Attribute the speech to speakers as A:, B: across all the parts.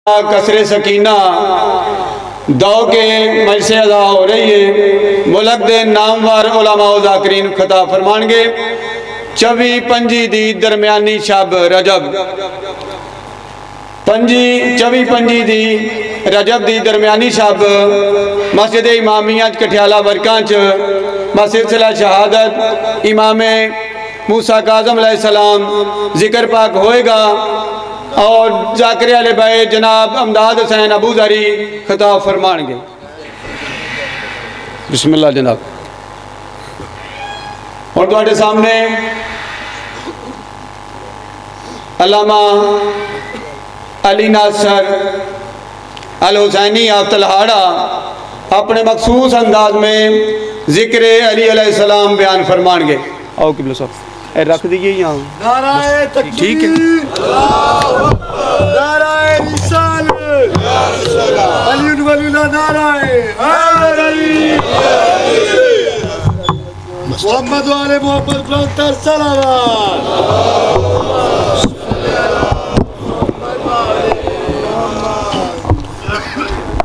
A: کسر سکینہ دو کے مجلس ادا ہو رہی ہے۔ ملک دے نامور علماء و ذاکرین خطاب فرمان گے 24 دی درمیانی شب رجب 24 دی رجب دی درمیانی شب مسجد امامیہ کٹھیالہ ورکانچ مسلسلہ شہادت امام موسیٰ کاظم علیہ السلام ذکر پاک ہوئے گا اور ذاکر علیہ بیت جناب امداد حسین ابو ذری خطاب فرمان گے۔ بسم اللہ جناب۔ اور تواڈے سامنے علامہ علی ناصر الحسینی آف تلہاڑا اپنے مخصوص انداز میں ذکر علی علیہ السلام بیان فرمان گے۔ آؤ قبلہ صاحب رکھ دیئے یہاں۔
B: نعرہ تکبیر،
A: ٹھیک ہے،
B: نعرہ رسالت، علی ولی اللہ، نعرہ حیدر علی، محمد و آل محمد پر صلوات۔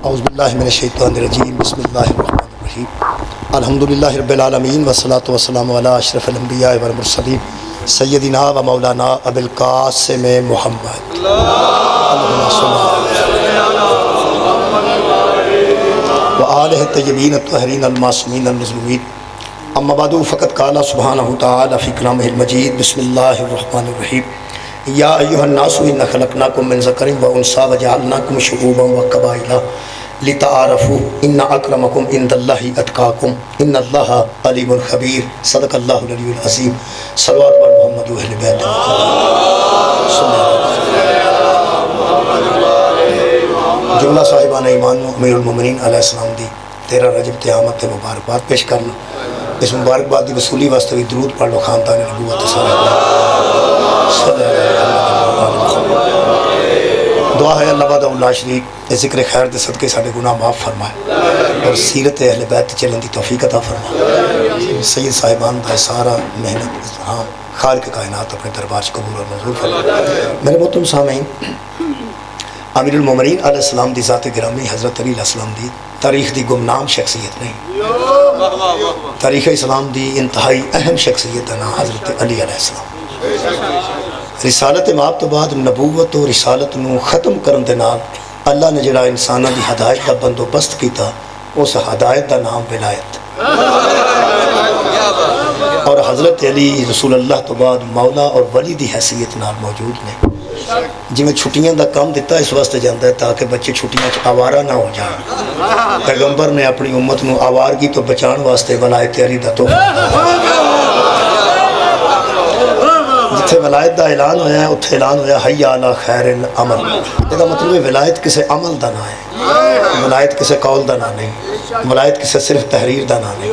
C: اعوذ باللہ من الشیطان الرجیم، بسم اللہ الرحمن الرحیم۔ الحمدللہ رب العالمین والصلاة والسلام علی اشرف الانبیاء والمرسلین سیدنا و مولانا ابی القاسم محمد و آلہ الطیبین الطاہرین المعصومین المظلومین۔ اما بعد فقد قال سبحانہ تعالی فی کلامہ المجید، بسم اللہ الرحمن الرحیم۔ یا ایہا الناس انا خلقناکم من ذکر و انثی وجعلناکم شعوبا وقبائل لتعارفوا ان اکرمکم عند اللہ اتقاکم ان اللہ علیم خبیر۔ صدق اللہ العلی العظیم۔ صلوات بر محمد و اہل بیت۔ جملہ صاحبان ایمان و امیر المومنین علیہ السلام دی 13 رجب قیامت مبارکباد پیش کرنا۔ اس مبارکباد دی وصولی واسطے بھی درود پڑھ لو خاندان نبوت صلی اللہ علیہ وسلم۔ دعا ہے اللہ بعد اللہ شریک ذکر خیر دے صدقے ساڑھے گناہ معاف فرمائے اور سیرت اہل بیت چلن دی توفیق عطا فرمائے۔ سید صاحبان دا سارا محنت خالق کائنات اپنے دربار سے قبول اور منظور فرمائے۔ میرے محترم سامعین، امیر المومنین علیہ السلام دی ذات گرامی حضرت علی علیہ السلام دی تاریخ دی گمنام شخصیت نہیں، تاریخ اسلام دی انتہائی اہم شخصیت ہے نا حضرت علی علیہ السلام۔ رسالت ماب تو بعد نبوت و رسالت نو ختم کرن دے نال اللہ نے جڑا انسانہ دی ہدایت دا بندوبست کیتا اس ہدایت دا نام ولایت، اور حضرت علی رسول اللہ تو بعد مولا اور ولی دی حیثیت نال موجود نے۔ جی میں چھٹیاں دا کام دیتا اس واسطے جاندہ ہے تاکہ بچے چھٹیاں آوارہ نہ ہو جائیں۔ پیغمبر نے اپنی امت نو آوارگی تو بچان واسطے ولایت علی دا تحفہ، جتھے ولایت دا اعلان ہویا ہے اتھے اعلان ہویا حی علی خیر العمل۔ یہ مطلب ہے ولایت کسے عمل دا نہ ہے، ولایت کسے قول دا نہ نہیں، ولایت کسے صرف تحریر دا نہ نہیں،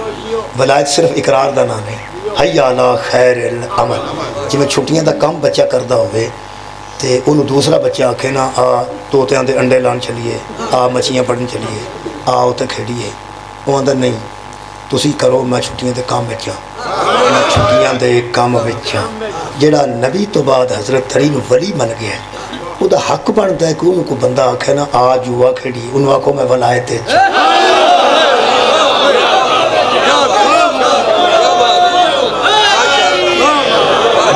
C: ولایت صرف اقرار دا نہ نہیں، حی علی خیر العمل۔ جی میں چھٹیاں دا کم بچہ کردہ ہوئے تے انہوں دوسرا بچہ آکھے نا آ توتیاں دے انڈے لان چلیے، آ مچھیاں پڑھن چلیے، آ اتھے کھیڑیے، وہ اندر نہیں تسی کرو میں چھٹیاں دے کام بچا، میں چھٹیاں دے کام بچا۔ جڑا نبی تو بعد حضرت علی ولی بن گیا ہے وہ دا حق بنتا ہے کہ انہوں کو بندہ آکھے نا آ جوا کھیڑی، انہوں آکھو میں ولایت چاہ۔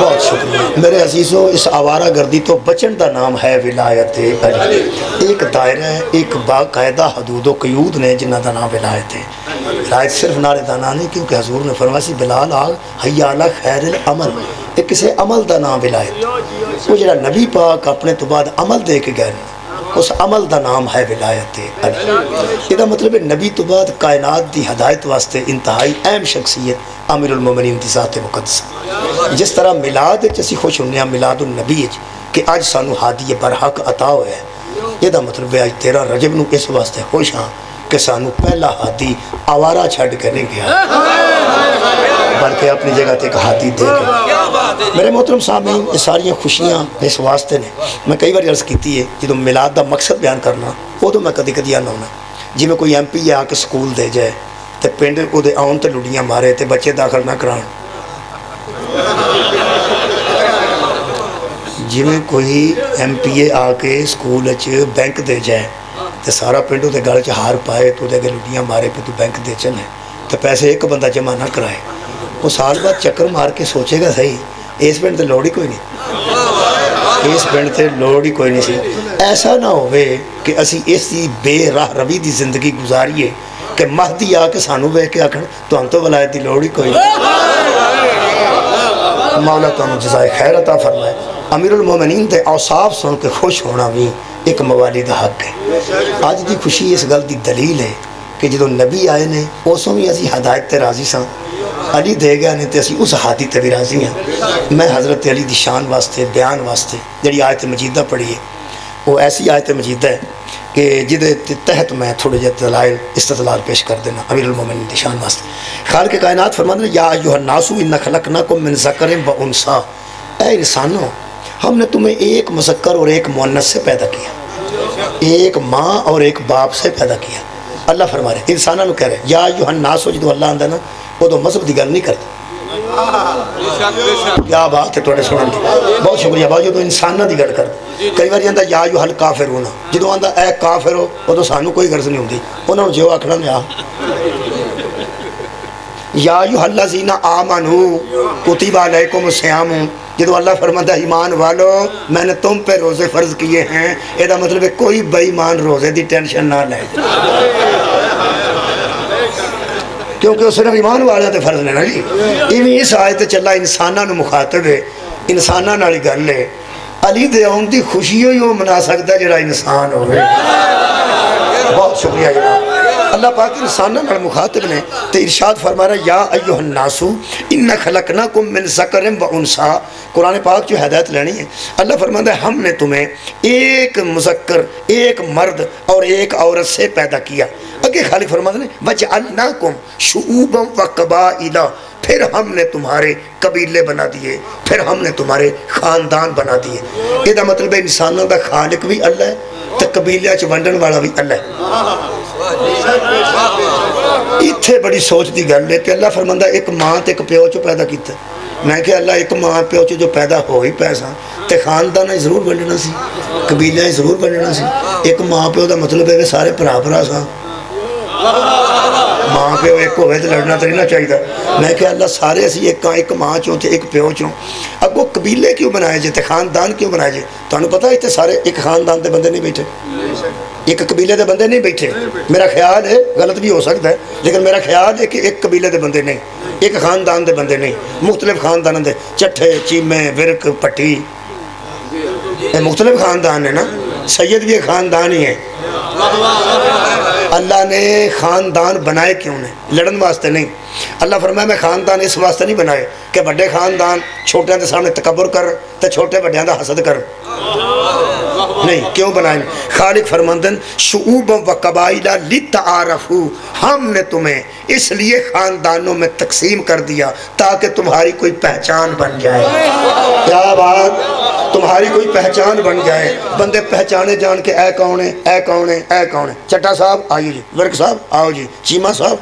C: بہت شکریہ میرے عزیزوں، اس آوارہ گردی تو بچن دا نام ہے ولایت علی۔ ایک دائرہ ہے، ایک باقاعدہ حدود و قیود نے جنہ دا نام ولایت ہے۔ ولایت صرف نعرے دانا نہیں، کیونکہ حضور نے فرمایا سی بلال آگ حی علی خیر العمل، ایک کسے عمل دا نام ولایت۔ وہ جڑا نبی پاک اپنے تو بعد عمل دے کے گئے اس عمل دا نام ہے ولایت علی۔ یہ دا مطلب ہے نبی تو بعد کائنات دی ہدایت واسطے انتہائی اہم شخصیت امیر المومنین دی ذات مقدسہ۔ جس طرح میلاد اسی خوش ہونے میلاد النبی کہ آج سانو ہادی برحق عطا ہوئے ہے، یہ دا مطلب ہے آج 13 رجب نو اس واسطے خوش ہاں کہ سانو پہلا ہادی آوارہ چھڑ کے نہیں گیا بلکہ اپنی جگہ تے ایک ہادی دے گیا۔ میرے محترم سامعین، یہ ساری خوشیاں اس واسطے نے میں کئی بار عرض کیتی ہے جدو میلاد دا مقصد بیان کرنا وہ تو میں کدی کدی آنا ہونا جی میں کوئی ایم پی آ کے سکول دے جائے تے پنڈ کو دے آن تے لڑیاں مارے تے بچے داخل نہ کران، ਜਿਵੇਂ ਕੋਈ MPA ਆ ਕੇ ਸਕੂਲ 'ਚ ਬੈਂਕ ਦੇ ਜਾਏ ਤੇ ਸਾਰਾ ਪਿੰਡ ਉਹਦੇ ਗਲ 'ਚ ਹਾਰ ਪਾਏ ਤੇ ਉਹਦੇ ਅੱਗੇ ਲੁੱਡੀਆਂ ਮਾਰੇ ਕਿ ਤੂੰ ਬੈਂਕ ਦੇ ਚੱਲੇ ਤੇ ਪੈਸੇ ਇੱਕ ਬੰਦਾ ਜਮ੍ਹਾਂ ਨਾ ਕਰਾਏ, ਉਹ ਸਾਲ ਬਾਅਦ ਚੱਕਰ ਮਾਰ ਕੇ ਸੋਚੇਗਾ ਸਹੀ ਇਸ ਪਿੰਡ ਤੇ ਲੋੜ ਹੀ ਕੋਈ ਨਹੀਂ, ਇਸ ਪਿੰਡ ਤੇ ਲੋੜ ਹੀ ਕੋਈ ਨਹੀਂ ਸੀ। ਐਸਾ ਨਾ ਹੋਵੇ ਕਿ ਅਸੀਂ ਇਸ ਦੀ ਬੇਰਾਹ ਰਵੀ ਦੀ ਜ਼ਿੰਦਗੀ ਗੁਜ਼ਾਰੀਏ کہ مہدی آ کے سانو بے کے آکھن تو ہم تو ولایت دی لوڑ ہی کوئی مولا تو ہم جزائے خیر عطا فرمائے۔ امیر المومنین دے اوصاف سن کے خوش ہونا بھی ایک موالی دا حق ہے۔ آج دی خوشی اس گل دی دلیل ہے کہ جدو نبی آئے نے اسوں بھی اسی ہدایت تے راضی ساں، علی دے گیا نے تے اسی اس ہادی تے بھی راضی ہیں۔ میں حضرت علی دی شان واسطے بیان واسطے جڑی آیت مجیدہ پڑھی ہے وہ ایسی آیت مجیدہ ہے کہ جدے تحت میں تھوڑے جے دلائل استدلال پیش کر دینا امیر المومنین دی شان واسطے۔ خالق کائنات فرماتے ہیں یا ایھا الناس انا خلقناکم من ذکر و انثی، اے انسانوں ہم نے تمہیں ایک مذکر اور ایک مؤنث سے پیدا کیا، ایک ماں اور ایک باپ سے پیدا کیا۔ اللہ فرما رہے انسانوں نے کہہ رہے یا ایھا الناس، جدو اللہ آندا نا وہ تو مذہب دی گل نہیں کرتا۔ کیا بات ہے توڑے سنن دی، بہت شکریہ بھائی، جو تو انسانہ دی گل کرتا۔ کئی بار جاندہ یا ایھا الکافرون، جدو آندا اے کافر ہو وہ تو سانو کوئی غرض نہیں ہوندی، انہوں نے جو آکھنا نے یا ایھا الذین آمنوا کتب علیکم الصیام، جدو اللہ فرماتا ہے ایمان والو میں نے تم پہ روزے فرض کیے ہیں، یہ دا مطلب ہے کوئی بے ایمان روزے دی ٹینشن نہ لے، کیونکہ وہ صرف ایمان والا تے فرض لینا جی۔ ایویں اس آیت چلا انساناں نو مخاطب ہے، انساناں نالی گل ہے۔ علی دے آن دی خوشی ہوئی وہ منا سکتا جڑا انسان ہوئے۔ بہت شکریہ جناب۔ اللہ پاک انساناں نال مخاطب نے تے ارشاد فرما رہا یا ایھا الناس انا خلقناکم من ذکر و انثی۔ قرآن پاک جو ہدایت لینی ہے، اللہ فرماتا ہے ہم نے تمہیں ایک مذکر، ایک مرد اور ایک عورت سے پیدا کیا۔ اگے خالق فرماتا ہے وجعلناکم شعوبا و قبائل، پھر ہم نے تمہارے قبیلے بنا دیے، پھر ہم نے تمہارے خاندان بنا دیے۔ یہ دا مطلب ہے انسانوں دا خالق بھی اللہ ہے تے قبیلے چ ونڈن والا بھی اللہ ہے۔ اتھے بڑی سوچ دی گل ہے کہ اللہ فرماتا ہے ایک ماں تے ایک پیو چو پیدا کیتا ہے۔ میں کہ اللہ ایک ماں پیو چو جو پیدا ہو ہی پیسا تے خاندان ضرور بننا سی، قبیلے ضرور بننا سی۔ ایک ماں پیو دا مطلب ہے کہ سارے بھرا بھرا سا، ماں پیو ایک ہوئے تو لڑنا تو نہیں چاہیے۔ میں کہ اللہ سارے اسی ایک ماں چوں تے ایک پیو چوں، اگو قبیلے کیوں بنائے جے تے خاندان کیوں بنائے جے؟ تو انہوں پتہ ہے اتنے سارے ایک خاندان دے بندے نہیں بیٹھے، ایک قبیلے دے بندے نہیں بیٹھے۔ میرا خیال ہے غلط بھی ہو سکتا ہے لیکن میرا خیال ہے کہ ایک قبیلے دے بندے نہیں، ایک خاندان دے بندے نہیں، مختلف خاندان دے چٹھے چیمے ورک پٹھی، یہ مختلف خاندان ہے نا۔ سید بھی ایک خاندان ہی ہے۔ اللہ نے خاندان بنائے کیوں نے؟ لڑن واسطے نہیں۔ اللہ فرمایا میں خاندان اس واسطے نہیں بنائے کہ بڑے خاندان چھوٹے دے سامنے تکبر کر تے چھوٹے بڑیاں دا حسد کر، نہیں۔ کیوں بنائے؟ خالق فرماندن شعوب و قبائل لتعارفوا، ہم نے تمہیں اس لیے خاندانوں میں تقسیم کر دیا تاکہ تمہاری کوئی پہچان بن جائے۔ کیا بات، تمہاری کوئی پہچان بن جائے، بندے پہچانے جان کے اے کون ہے اے کون ہے اے کون ہے۔ چٹا صاحب آئیے جی، ورک صاحب آؤ جی، چیمہ صاحب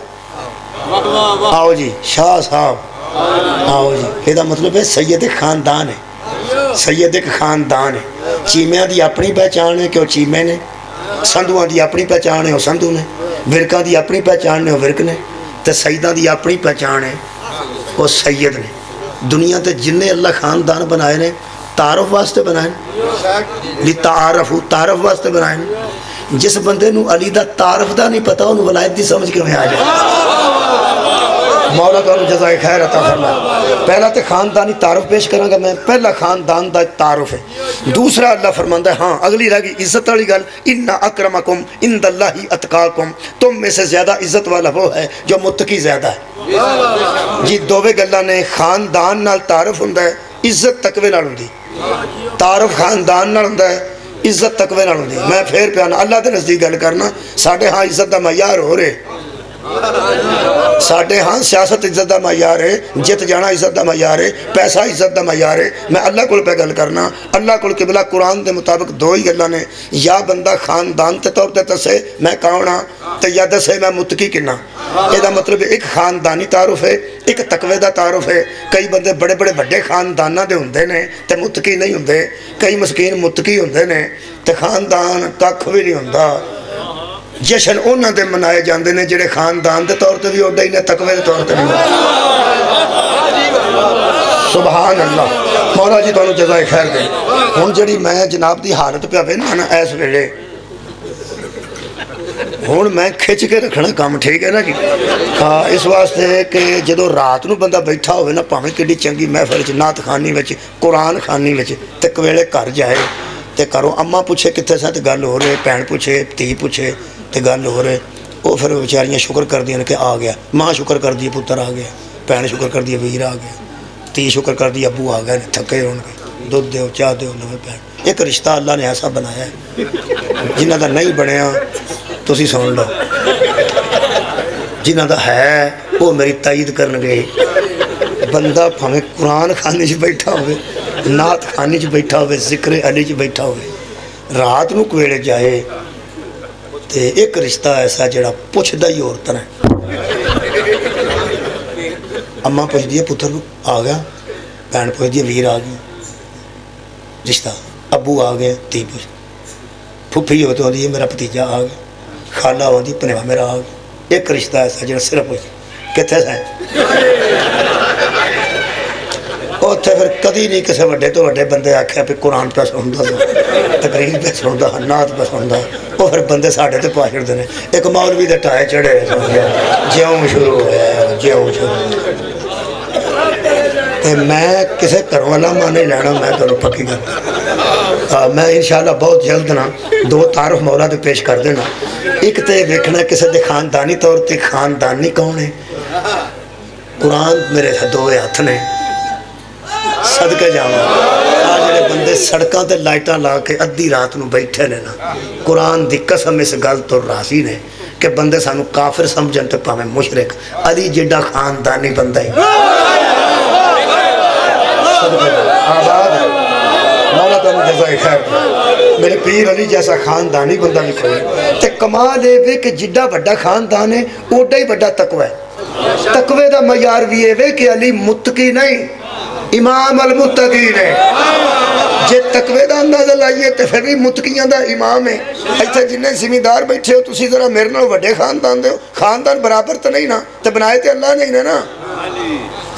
C: آؤ جی، شاہ صاحب آؤ جی۔ یہ دا مطلب ہے سید خاندان ہے، سید ایک خاندان ہے۔ چیمیاں دی اپنی پہچان ہے کہ وہ چیمے نے، سندھواں دی اپنی پہچان ہے وہ سندھو نے، ورکاں دی اپنی پہچان ہے وہ ورک نے، تے سیداں دی اپنی پہچان ہے وہ سید نے۔ دنیا تے جنہیں اللہ خاندان بنائے نے تعارف واسطے بنائے، لتعارفوا تعارف واسطے بنائے۔ جس بندے نو علی دا تعارف دا نہیں پتا انہوں ولایت دی سمجھ کے میں آ جائے۔ مولا تعالیٰ جزائے خیر عطا فرمائے۔ پہلا تے خاندانی تعارف پیش کروں گا میں، پہلا خاندان دا تعارف ہے۔ دوسرا اللہ فرماندہ ہے ہاں اگلی رہ گئی عزت والی گل، ان اکرمکم عند اللہ اتقاکم، تم میں سے زیادہ عزت والا وہ ہے جو متقی زیادہ ہے۔ جی دوویں گلاں نے خاندان نال تعارف ہوندا ہے، عزت تقوی نال ہوندی۔ تعارف خاندان نال ہوندا ہے، عزت تقوی نال ہوندی۔ میں پھر پیانا اللہ دے نزدیک گل کرنا، ساڈے ہاں عزت دا معیار ہو رہے، ساڈے ہاں سیاست عزت دا معیار ہے، جت جانا عزت دا معیار ہے، پیسہ عزت دا معیار ہے۔ میں اللہ کول پہ گل کرنا، اللہ کول قبلہ قرآن دے مطابق دو ہی گلاں نے، یا بندہ خاندان تے طور تے دسے میں کون ہاں تے یا دسے میں متقی کنا۔ یہ دا مطلب ایک خاندانی تعارف ہے، ایک تقوی دا تعارف ہے. کئی بندے بڑے بڑے بڑے خانداناں دے ہوندے نے تے متقی نہیں ہوندے, کئی مسکین متقی ہوندے نے تے خاندان ککھ بھی نہیں ہوندا. جشن انہاں دے منائے جاندے نے جڑے خاندان دے طور تے بھی اوڈے ہی نے, تقوی دے طور تے بھی. سبحان اللہ. مولا جی تانوں جزائے خیر دے. ہن جڑی میں جناب دی حالت پہ وینا نا اس ویلے, ہن میں کھچ کے رکھنا کام, ٹھیک ہے نا جی. ہاں اس واسطے کہ جدو رات نو بندہ بیٹھا ہوئے نا پاویں کڈی چنگی محفل وچ, نعت خوانی وچ, قرآن خوانی وچ, تے کویلے گھر جائے تے کرو اماں پوچھے کتنے سا تے گل ہو رہے, بھین پوچھے دھی پوچھے تے گل ہو رہے. وہ پھر بیچاریاں شکر کر دیا کہ آ گیا, ماں شکر کر دی پتر آ گیا, بھین شکر کر دی ویر آ گیا, تی شکر کر دی ابو آ گئے, تھکے ہون گے, دودھ دیو چاہ دیو نویں بھین. ایک رشتہ اللہ نے ایسا بنایا ہے جنہ دا نہیں بنیا تسی سن لو, جنہ دا ہے وہ میری تائید کرن گے. بندہ پھامیں قرآن خانے چ بیٹھا ہوئے, نعت خانے چ بیٹھا ہوئے, ذکر علی چ بیٹھا ہوئے, رات نو کویلے جائے تے ایک رشتہ ایسا جڑا پوچھ دا ہی عورتن ہے. اماں پوچھ دیئے پتر آ گیا, بہن پوچھ دیئے ویر آ گیا, رشتہ ابو آ گئے, تی پوچھ پھپھی ہوتے ہوں دیئے میرا پتیجہ آ گیا, خالہ ہوں دی پنیوہ میرا آ گیا. ایک رشتہ ایسا جڑا صرف پوچھ کتھے سے اوتھے پھر کدی نہیں کسے وڈے تو وڈے بندے آکھیا پہ قرآن پہ سندا تقریر پہ سندا نعت پہ سندا, وہ پھر بندے ساڑھے تے پاچھڑ دینے. ایک مولوی دے ٹائے چڑھے جیوں شروع ہے جیوں شروع. میں کسے کروں والا ماں نہیں لینا, میں تو پکی کرتا. میں انشاءاللہ بہت جلد نا 2 تعارف مولا دے پیش کر دینا. ایک تے ویکھنا کسے دے خاندانی طور تے خاندانی کون ہے. قرآن میرے 2 ہاتھ نے, صدقے جاواں آ جڑے بندے سڑکاں تے لائٹاں لا کے ادھی رات نو بیٹھے نے نا, قرآن دی قسم اس گل تو راضی نے کہ بندے سانو کافر سمجھن تے پاویں مشرک, علی جڈا خاندانی بندہ ہی آباد ہے. مولا تانوں جزائے خیر دے. میرے پیر علی جیسا خاندانی بندہ بھی کوئی تے کمال ہے کہ جڈا بڑا خاندان ہے اوڈا ہی بڑا تقوی ہے. تقوی دا معیار بھی ہے کہ علی متقی نہیں, امام المتقین ہے. جے تقوی دا اندازہ لائیے تے پھر بھی متقیاں دا امام ہے. ایتھے جنہیں زمیندار بیٹھے ہو تسی ذرا میرے نال وڈے خاندان دے ہو, خاندان برابر تو نہیں نا, تے بنائے تے اللہ نہیں نا.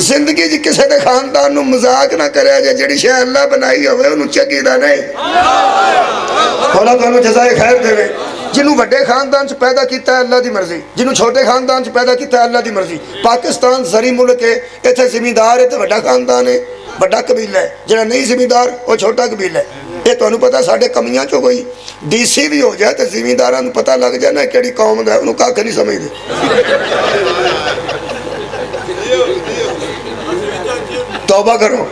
C: زندگی جی کسے دے خاندان نو مذاق نہ کرے جے جڑی شے اللہ بنائی ہوئے انہوں چکی دا نہیں. مولا تانوں جزائے خیر دے. جنہوں بڑے خاندان سے پیدا کیتا ہے اللہ دی مرضی, جنہوں چھوٹے خاندان سے پیدا کیتا ہے اللہ دی مرضی. پاکستان زری ملک ہے, ایتھے زمیندار ہے تو بڑا خاندان ہے, بڑا قبیلہ ہے. جڑا نہیں زمیندار وہ چھوٹا قبیلہ ہے. یہ تو انہوں پتا ساڑھے کمیاں چو کوئی ڈی سی بھی ہو جائے تو زمینداران پتا لگ جائے نا کیڑی قوم دا ہے, انہوں کہا کہ نہیں سمجھ دے. توبہ کرو,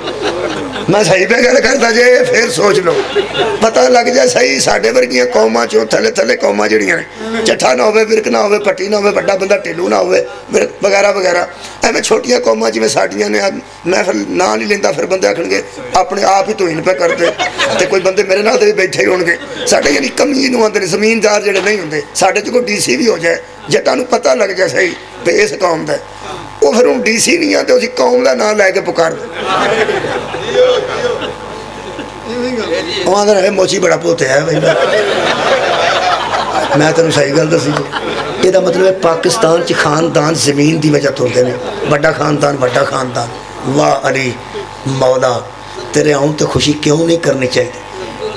C: میں صحیح پہ گل کرتا جے پھر سوچ لو, پتہ لگ جائے صحیح ساڑھے ورگیاں قوماں چوں تھلے تھلے قوماں جڑیاں ہیں, چٹھا نہ ہوئے, ورک نہ ہوئے, پٹی نہ ہوئے, بڑا بندہ ٹیلو نہ ہوئے, وغیرہ وغیرہ. ایویں چھوٹیاں قوماں جی میں ساڑھیاں نے, میں پھر نہ نہیں لیندہ, پھر بندے آکھن گے اپنے آپ ہی توہین پہ کر دے, تے کوئی بندے میرے نال بھی بیٹھے ہی ہون گے. ساڑھے یعنی کمی جنوں آندے نے زمیندار جڑے نہیں ہوندے, ساڑھے جو کوئی ڈی سی بھی ہو جائے جٹاں نوں پتہ لگ جائے صحیح پہ اس قوم دا, وہ پھر ان ڈی سی نہیں آتے, اسی قوم دا نام لے کے پکار دے. وہاں دا رہے موچی بڑا پوتے ہے بھائی. میں تینوں صحیح گل دسی, یہ دا مطلب ہے پاکستان چ خاندان زمین دی وجہ توڑتے ہیں. بڑا خاندان بڑا خاندان. واہ علی مولا تیرے آؤں تے خوشی کیوں نہیں کرنی چاہیے.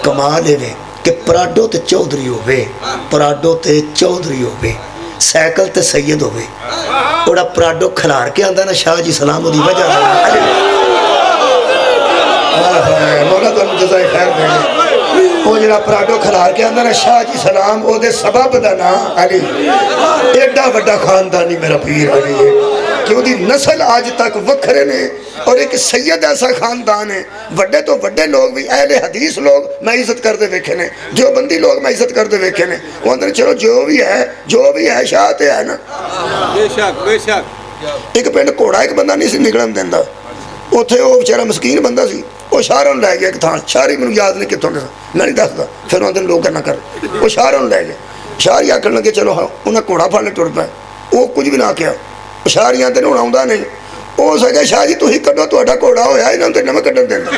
C: کمال ہے کہ پراڈو تے چودھری ہوئے, پراڈو تے چودھری ہوئے, سائیکل تے سید ہوئے, اوڑا پراڈو کھلار کے آندہ نا شاہ جی سلام دی وجہ مولا تو جزائے خیر دے. وہ جڑا پراڈو کھلار کے آندہ نا شاہ جی سلام او دے سبب دا نا علی, ایڈا بڑا خاندانی میرا پیر علی ہے کہ وہ دی نسل آج تک وکھرے نے. اور ایک سید ایسا خاندان ہے, وڈے تو وڈے لوگ بھی, اہل حدیث لوگ میں عزت کر دے ویکھے نے, جو بندی لوگ میں عزت کر دے ویکھے نے. وہ اندر چلو جو بھی ہے شاہ تے ہے نا.
A: بے شک بے شک.
C: ایک پینڈ کوڑا ایک بندہ نہیں سی نکلن دیندہ, اتھے وہ بیچارہ مسکین بندہ سی, وہ شہروں لے گیا ایک تھان, شہری میں یاد نہیں کتوں گیا, میں نہیں دستا, پھر اندر لوگ کرنا کر, وہ شہروں لے گیا. شہری آکھن لگے چلو ہاں, انہیں کوڑا پھڑنے ٹر پائے, وہ کچھ بھی نہ کیا. شہریاں تے نہ آؤندا نہیں, ہو سکے شاہ جی تھی کڈو تہاڈا گھوڑا ہویا انہاں تے نہ میں کڈن دینا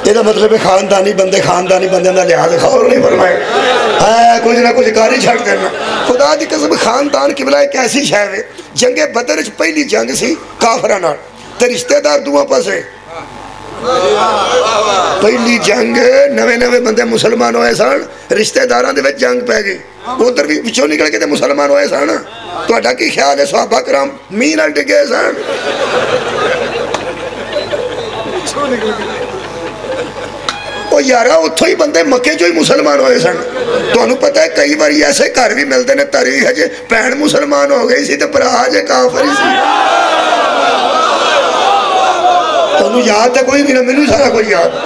C: یہ مطلب ہے خاندانی بندے دا لحاظ خور نہیں فرمائے کچھ نہ کچھ کاری چھڑ دینا خدا دی قسم خاندان قبلہ ایک ایسی شے ہے جنگ بدر وچ پہلی جنگ سی کافراں نال تے رشتہ دار دوواں پاسے پہلی جنگ نوے بندے مسلمان ہوئے سن رشتہ داراں دے وچ جنگ پہ گئی ادھر بھی پچھوں نکل کے تے مسلمان ہوئے سن تہاڈا کی خیال ہے صحابہ کرام میاں نال ڈگے سن وہ یارا اتھو ہی بندے مکے جو ہی مسلمان ہوئے سن تو انہوں پتہ ہے کئی باری ایسے گھر بھی ملتے ہیں تاریخ ہے جے بہن مسلمان ہو گئی سی تو برا جے کافر ہی سی تو انہوں یاد ہے کوئی نہیں میں سارا کوئی یاد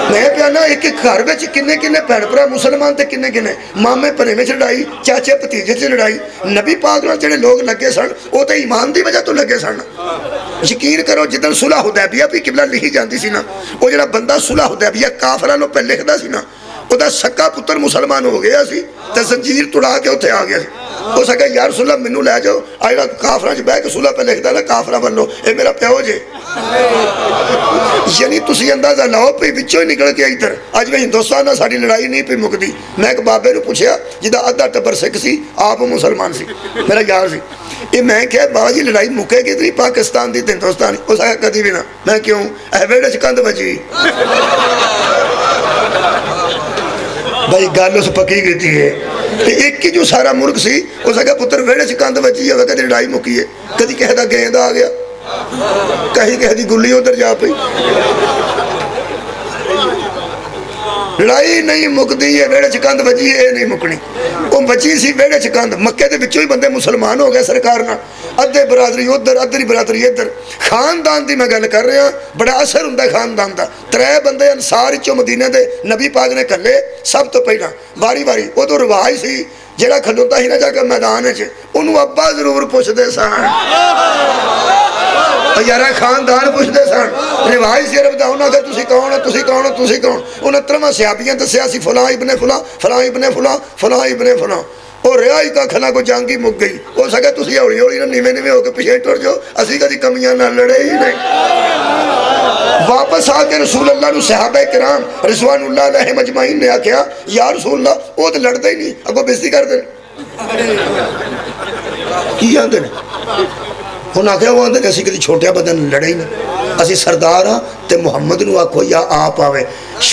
C: میں پیانا ایک گھر میں کنے بہن برا مسلمان تے کنے مامے پنے میں لڑائی چاچے پتیجے سے لڑائی نبی پاک نال جڑے لوگ لگے سن وہ تو ایمان دی وجہ تو لگے سن یقین کرو جدن صلح حدیبیہ بھی قبلہ لکھی جاندی سی نا وہ جڑا بندہ صلح حدیبیہ کافراں نوں پہ لکھدا سی نا وہ دا سکا پتر مسلمان ہو گیا سی تے زنجیر توڑا کے اتھے آ گیا سی ہو سکا یا رسول اللہ منو لے جاؤ آئیڑا کافراں بہ کے صلح پہ لکھدا نا کافراں بنو اے میرا پیو جے یعنی تسی اندازہ لاؤ پہ بچوں ہی نکل کے ادھر آج میں ہندوستان نہ ساری لڑائی نہیں پہ مکدی میں ایک بابے نے پوچھیا جدہ آدھا ٹبر سکھ سی آپ مسلمان سی میرا یار سی یہ میں کہا بابا جی لڑائی مکے گی اتنی پاکستان دی ہندوستان اس آیا کدی بھی نہ میں کیوں ویڑے چکند بچی بھائی گالوں سے پکی گئی تھی ہے ایک کی جو سارا ملک سی اس آیا پتر ویڑے چکند بچی ہے کدی لڑائی مکی ہے کدی کہہ دا گیندہ آ گیا کہیں کہہ دی گلی ادھر جا پئی لڑائی نہیں مکدی ہے ویڑے چکند بچی ہے نہیں مکنی وہ بچی سی ویڑے چکند مکے دے بچوں ہی بندے مسلمان ہو گئے سرکار نہ ادھے برادری ادھر ادھری برادری ادھر خاندان دی میں گل کر رہا بڑا اثر ہوندا خاندان دا 3 بندے انصار چوں مدینے دے نبی پاک نے کلے سب تو پہلا باری باری وہ تو رواج سی جڑا کھلوتا ہی نہ جا کے میدان وچ انہوں ابا ضرور پوچھ دے سن یارہ خاندان پوچھ دے سن رواج سے رب دا انہاں کہ تسی کون ہو تسی کون ہو تسی کون انہاں 3 صحابیاں دسیا سی فلاں ابن فلاں فلاں ابن فلاں فلاں ابن فلاں اور ریائی کا کھلا کو جانگی مک گئی ہو سکے تسی ہوڑی ہوڑی نہ نیویں ہو کے پیچھے ٹر جو اسی کدی کمیاں نہ لڑے ہی نہیں واپس آ کے رسول اللہ نو صحابہ کرام رضوان اللہ علیہ مجمعین نے آکھیا یا رسول اللہ وہ تو لڑدا ہی نہیں اگوں بےزتی کر دے کی آندے نے ہن آکھیا وہ آندے اسی کدی چھوٹیا بندے لڑے ہی نہیں اسی سردار ہاں تے محمد نو آکھو یا آپ آوے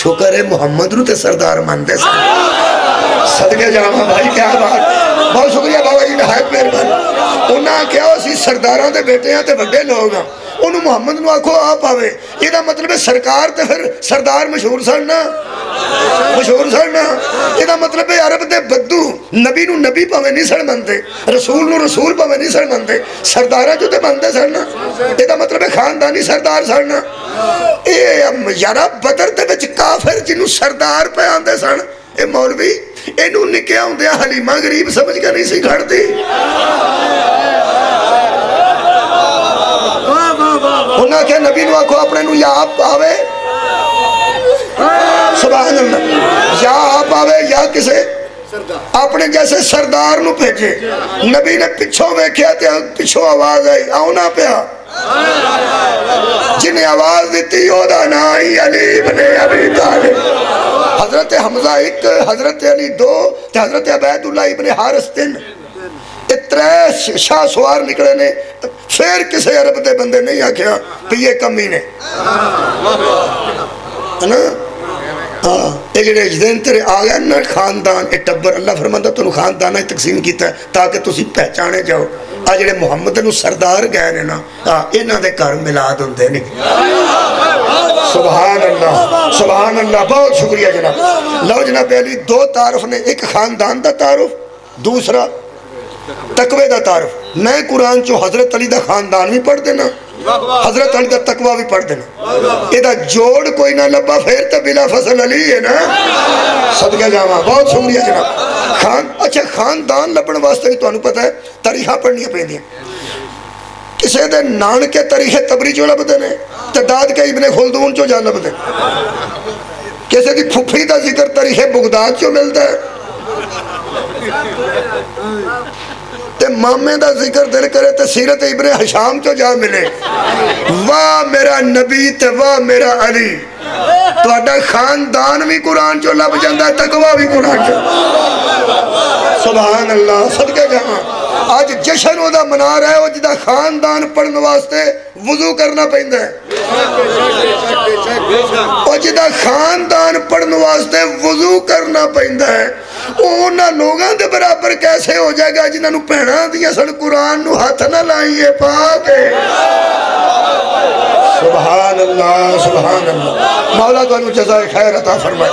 C: شکر ہے محمد نو تے سردار مندے صدقے جاواں بھائی کیا بات بہت شکریہ بابا جی نہایت مہربانی انہاں کیا اسی سرداراں دے بیٹے ہیں تے بڑے لوگ ہیں انہوں محمد نو آکھو آپ آوے یہ دا مطلب ہے سرکار تے پھر سردار مشہور سڑنا مشہور سڑنا یہ دا مطلب ہے عرب دے بدو نبی نو نبی پاوے نہیں سڑ مندے رسول نو رسول پاوے نہیں سڑ مندے سردارہ جو دے مندے سڑنا یہ دا مطلب ہے خاندانی سردار سڑنا یارا بدر دے بچ کافر جنہوں سردار پہ آندے سڑ اے مولوی انہوں نکیا ہوں دیا حلیمہ غریب سمجھ کے نہیں سی گھڑ دی انہاں کہ نبی نو آکھو اپنے نو یا آپ آوے سبحان اللہ یا آپ آوے یا کسے اپنے جیسے سردار نو بھیجے نبی نے پچھوں بیکھیا تے پچھوں آواز آئی آؤنا پیا جنہیں آواز دیتی اودا نائی علی بن ابی طالب حضرت حمزہ 1 حضرت علی 2 تے حضرت عبید اللہ ابن حارث 3 اترے شاہ سوار نکلے نے پھر کسے عرب دے بندے نہیں آکھیا پہ یہ کمی نے ایک جڑے اجدین تیرے آگیا نا خاندان اے ٹبر اللہ فرماندہ تو خاندانہ تقسیم کیتا ہے تاکہ تسی پہچانے جاؤ آج جڑے محمد نو سردار گئے نے نا انہاں دے کار ملاد ہوندے نہیں سبحان اللہ بہت شکریہ جناب لو جناب علی 2 تعارف نے ایک خاندان دا تعارف دوسرا تقوی دا تعارف میں قرآن چو حضرت علی دا خاندان بھی پڑھ دینا حضرت علی دا تقوی بھی پڑھ دینا یہ دا جوڑ کوئی نہ لبا پھر تا بلا فصل علی ہے نا صدقہ جامعہ بہت شکریہ جناب اچھا خاندان لبن واسطے بھی تو انہوں پتہ ہے تاریخہ پڑھنی پہ دیا کسے دے نان کے تاریخ تبری جو لب دینے تعداد کے ابن خلدون جو جا لب دینے کسے دی پھپھی دا ذکر تاریخ بغداد جو ملتا ہے تے مامے دا ذکر دل کرے تے سیرت ابن حشام چو جا ملے واہ میرا نبی تے واہ میرا علی تو اڈا خاندان بھی قرآن چو لب جاندہ ہے تقوی بھی قرآن چو سبحان اللہ صدقے جہاں آج جشن ہو دا منا رہے ہو جدہ خاندان پڑھنے واسطے وضو کرنا پہندہ ہے اور جدہ خاندان پڑھنے واسطے وضو کرنا پہندہ ہے اونا لوگاں دے برابر کیسے ہو جائے گا جنہاں نو پہنا دیا سڑ قرآن نو ہاتھ نہ لائیے پاک ہے سبحان اللہ مولا تو انہوں جزائے خیر عطا فرمائے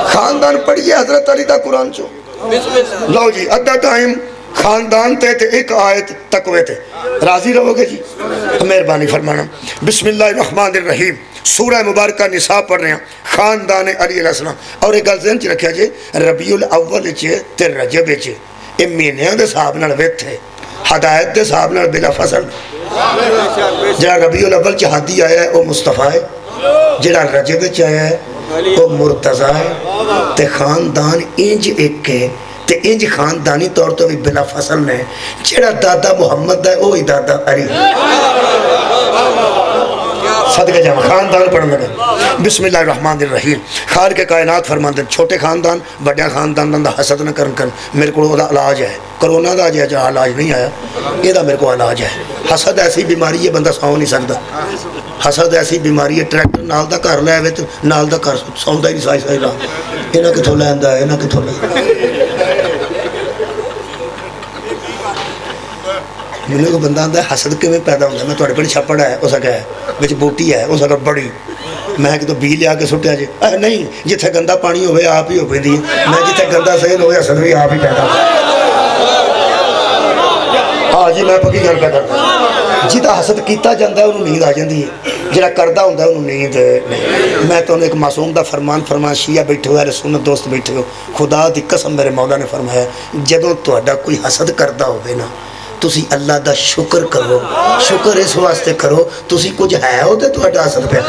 C: خاندان پڑھئے حضرت علی دا قرآن چو لو جی ادھا ٹائم خاندان تے ایک آیت تقوی تے راضی رہو گے جی مہربانی فرمانا بسم اللہ الرحمن الرحیم سورہ مبارکہ نساء پڑھ رہے ہیں خاندان علی علیہ السلام اور ایک گل ذہن چ رکھیا جی ربیع الاول تے رجب اے مہینیاں دے صاحب نال ویت ہے ہدایت دے صاحب نال بلا فصل جڑا ربیع الاول چ ہادی آیا ہے وہ مصطفیٰ ہے جڑا رجب چ آیا ہے وہ مرتضی ہے تے خاندان انج ایک ہے تے انج خاندانی طور تو بھی بلا فصل نے جڑا دادا محمد ہے وہی دادا علی صدقہ جامع خاندان پڑھنے لگا بسم اللہ الرحمن الرحیم خالق کائنات فرماندے چھوٹے خاندان بڑیا خاندان دا حسد نہ کرن میرے کو دا علاج ہے کرونا دا جا جا علاج نہیں آیا یہ دا میرے کو علاج ہے حسد ایسی بیماری ہے بندہ سو نہیں سکتا حسد ایسی بیماری ہے ٹریکٹر نال دا کر لے وچ نال دا کر سوندا ہی نہیں سائی سائی رہا انہاں کتھوں لیندا ہے انہاں کتھوں لیندا میرے کو بندہ آتا ہے حسد کے میں پیدا ہوتا ہے میں توڑے پڑی چھپڑا ہے اس کا ہے بچ بوٹی ہے اس کا بڑی میں کہ تو بی لیا کے سٹیا جی نہیں جتھے گندہ پانی ہوئے آپ ہی ہو پہ دی میں جتھے گندہ سیل ہوئے حسد بھی آپ ہی پیدا ہاں جی میں پکی گل پیدا جتا حسد کیتا جاندہ ہے انہوں نیند آ جاندی ہے جڑا کردہ ہوندہ ہے انہوں نیند نہیں میں تو ایک معصوم دا فرمان شیعہ بیٹھے ہوئے سنت دوست بیٹھے ہو خدا دی قسم میرے مولا نے فرمایا جدوں تو اڈا کوئی حسد کردہ ہوئے نا تسی اللہ دا شکر کرو شکر اس واسطے کرو تسی کچھ ہے ہوتے تو اڈا حسد پہ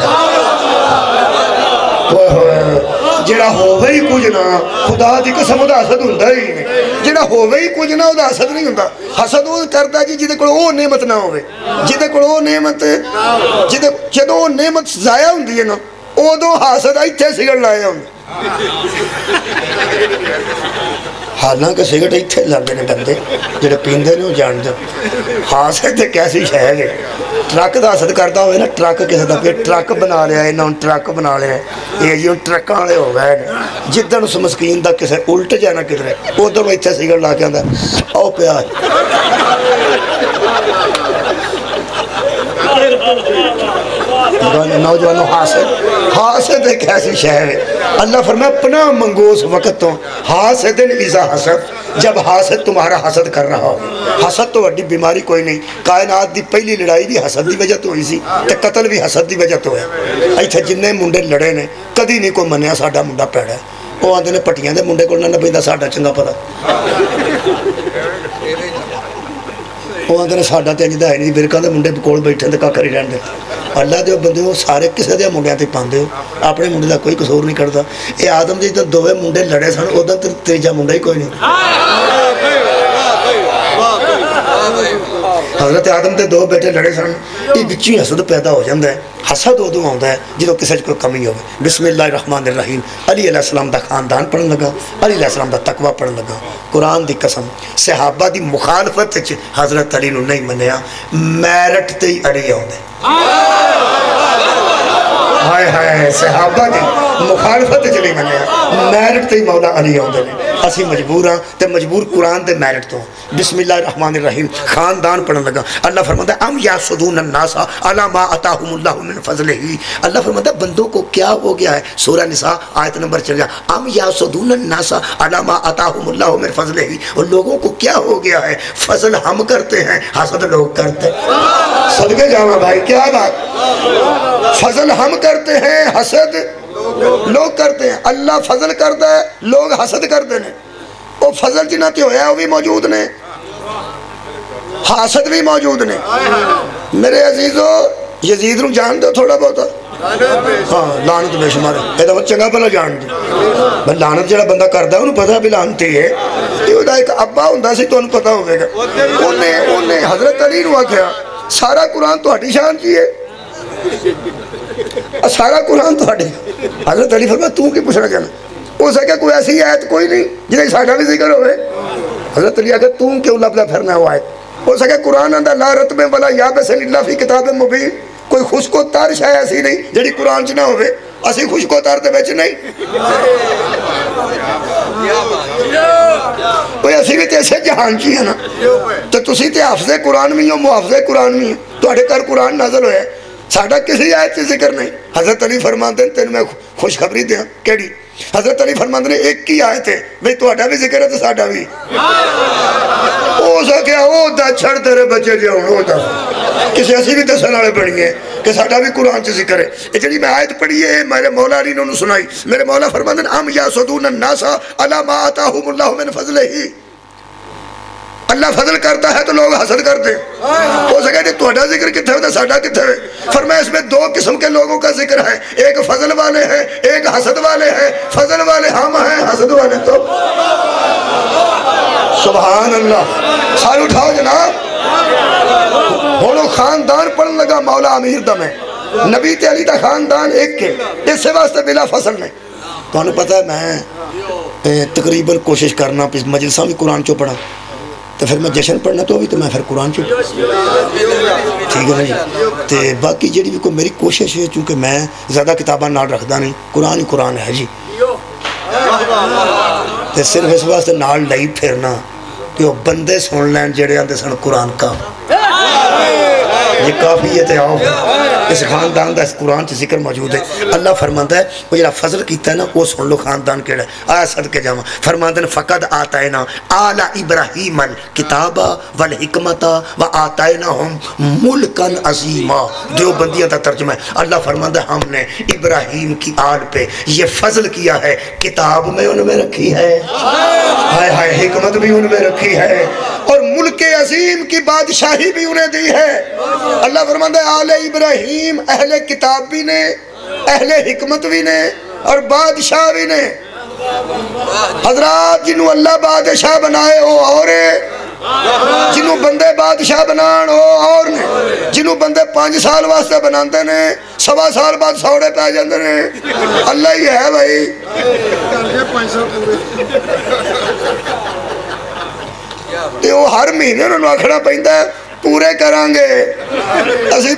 C: جڑا ہوئے ہی کچھ نہ خدا دی قسم دا حسد ہوندہ ہی نہیں جڑا ہوئے ہی کچھ نہ دا حسد نہیں ہوندہ حسد وہ کرتا جی جدے کوئی وہ نعمت نہ ہوئے جدے کوئی وہ نعمت جدے وہ نعمت ضائع ہوندی ہے نا او دو حسد ایتھے سگڑ لائے ہوندے حالانکہ سگٹ ایتھے لگے نے بندے جڑے پیندے نے وہ جان دے حاسد تے کیسی شہر ہے ٹرک دا حسد کرتا ہوئے نا ٹرک کسے دا پھر ٹرک بنا لیا ہے انہوں ٹرک بنا لیا ہے یہ جی ٹرکاں والے ہو گئے جدن اس مسکین دا کسے الٹ جانا کدھر ہے ادھر وہ ایتھے سگٹ لا کے آندا او پیا نوجوانوں حاسد ایک ایسی شہر ہے اللہ فرمایا اپنا منگوس وقت تو حاسدن اذا حسد جب حاسد تمہارا حسد کر رہا ہو حسد تو وڈی بیماری کوئی نہیں کائنات دی پہلی لڑائی بھی حسد دی وجہ تو ہوئی سی تے قتل بھی حسد دی وجہ تو ہے ایتھے جننے منڈے لڑے نے کدی نہیں کوئی منیا ساڈا منڈا پیڑا ہے وہ آندے نے پٹیاں دے منڈے کول نہ پیندا ساڈا چنگا پتا وہ آندے نے ساڈا تے انج دا ہے نہیں برکاں دے منڈے کول بیٹھے تے کا کری رہن دے اللہ دے بندے ہو سارے کسے دے منڈیاں تے پاندے ہو اپنے منڈے دا کوئی قصور نہیں کرتا اے آدم دے جدوں دوویں منڈے لڑے سن اودا تے تیجا منڈا ہی کوئی نہیں حضرت آدم دے دو بیٹے لڑے سن یہ بچی حسد پیدا ہو جاندہ ہے حسد ادو آندا ہے جدوں کسے کوئی کمی ہوئے بسم اللہ الرحمن الرحیم علی علیہ السلام دا خاندان پڑھن لگا علی علیہ السلام دا تقوی پڑھن لگا قرآن دی قسم صحابہ دی مخالفت حضرت علی نو نہیں منیا میرٹ تے ہی علی آندے ہائے ہائے صحابہ دی مخالفت چلی منیا میرٹ تے ہی مولا علی آندے نے اسی مجبور ہاں تے مجبور قرآن دے میرٹ تو بسم اللہ الرحمن الرحیم خاندان پڑھن لگا اللہ فرماتا ہے ام یاسدون الناس علی ما آتاہم اللہ من فضلہ اللہ فرماتا ہے بندوں کو کیا ہو گیا ہے سورہ نساء آیت نمبر چل گیا ام یاسدون الناس علی ما آتاہم اللہ من فضلہ اور لوگوں کو کیا ہو گیا ہے فضل ہم کرتے ہیں حسد لوگ کرتے ہیں صدقے جاواں بھائی کیا بات فضل ہم کرتے ہیں حسد لوگ کرتے ہیں اللہ فضل کرتا ہے لوگ حسد کرتے ہیں وہ فضل جنہ تے ہویا وہ بھی موجود نے حاسد بھی موجود نے میرے عزیزو یزید نو جان دو تھوڑا بہت ہاں لعنت بے شمار یہ چنگا بھلا جان دی بھائی لعنت جڑا بندہ کرتا انہوں پتا بھی لعنتی ہے یہ ایک ابا ہوں سی تمہیں پتا ہوگا انہیں حضرت علی نو آخیا سارا قرآن تہاڈی شان چ ہے سارا قرآن تہاڈے حضرت علی فرمایا تو کی پوچھنا چاہنا ہو سکے کوئی ایسی آیت کوئی نہیں جنہیں ساڈا بھی ذکر ہوئے حضرت علی آخیا تو کیوں لبدا پھرنا وہ آیت ہو سکے قرآن آندا لا رتب ولا یابس الا فی کتاب مبین کوئی خشک و تر شے ایسی نہیں جڑی قرآن چ نہ ہوئے اسی خشک و تر دے وچ نہیں کوئی اسی بھی تے ایسے جہان چی ہے نا تو تسی تے حافظ قرآن بھی ہو محافظ قرآن بھی ہیں تواڈے گھر قرآن نازل ہویا ہے ساڈا کسی آیت سے ذکر نہیں حضرت علی فرماندے ہیں تینوں میں خوشخبری دیاں کیڑی حضرت علی فرماندے ہیں ایک ہی آیت ہے بھئی تواڈا بھی ذکر ہے تو ساڈا بھی او سکیا او دا چھڑ تیرے بچے جے ہون او دا کسی ایسی بھی دسن والے بنی ہے کہ ساڈا بھی قرآن سے ذکر ہے یہ جڑی میں آیت پڑھی ہے میرے مولا علی نے انہوں سنائی میرے مولا فرماندے ہیں ام یاسدون الناس علی ما آتاہم اللہ من فضلہ اللہ فضل کرتا ہے تو لوگ حسد کرتے ہیں ہو سکے کہ تہاڈا ذکر کتنے ہوتا ساڈا کتنے ہوئے فرمایا اس میں دو قسم کے لوگوں کا ذکر ہے ایک فضل والے ہیں ایک حسد والے ہیں فضل والے ہم ہیں حسد والے تو سبحان اللہ سارے اٹھاؤ جناب ہونو خاندان پڑھن لگا مولا امیر دا میں نبی تے علی دا خاندان ایک کے اس سے واسطے بلا فصل نہیں تو انہیں پتا ہے میں تقریباً کوشش کرنا مجلسہ میں قرآن چو پڑھا تو پھر میں جشن پڑھنا تو بھی تو میں پھر قرآن چو ٹھیک ہے نہیں تو باقی جڑی بھی کوئی میری کوشش ہے چونکہ میں زیادہ کتاباں نال رکھدا نہیں قرآن ہی قرآن ہے جی تو صرف اس واسطے نال لئی پھرنا کہ وہ بندے سن لین جڑے آندے سن قرآن کا یہ کافی ہے تے آؤ اس خاندان دا اس قرآن سے ذکر موجود ہے اللہ فرماندہ ہے وہ جڑا فضل کیتا ہے نا وہ سن لو خاندان کیڑا ہے آیا صدقے جاواں فرماندہ ہے فقد آتائنا آل ابراہیم الکتاب والحکمت و آتائناہم ملکن عظیما دیو بندیاں دا ترجمہ ہے اللہ فرماندہ ہے ہم نے ابراہیم کی آل پہ یہ فضل کیا ہے کتاب میں ان میں رکھی ہے ہائے ہائے حکمت بھی ان میں رکھی ہے اور ملک عظیم کی بادشاہی بھی انہیں دی ہے اللہ فرماندہ ہے آل ابراہیم اہل کتاب بھی نے اہل حکمت بھی نے اور بادشاہ بھی نے حضرات جنہوں اللہ بادشاہ بنائے وہ اور جنہوں بندے بادشاہ بنان وہ اور نے جنہوں بندے 5 سال واسطے بناندے نے 1.25 سال بعد سوڑے پہ جاندے نے اللہ ہی ہے بھائی تے وہ ہر مہینے انہوں آکھنا پہندہ ہے پورے کرانگے اسی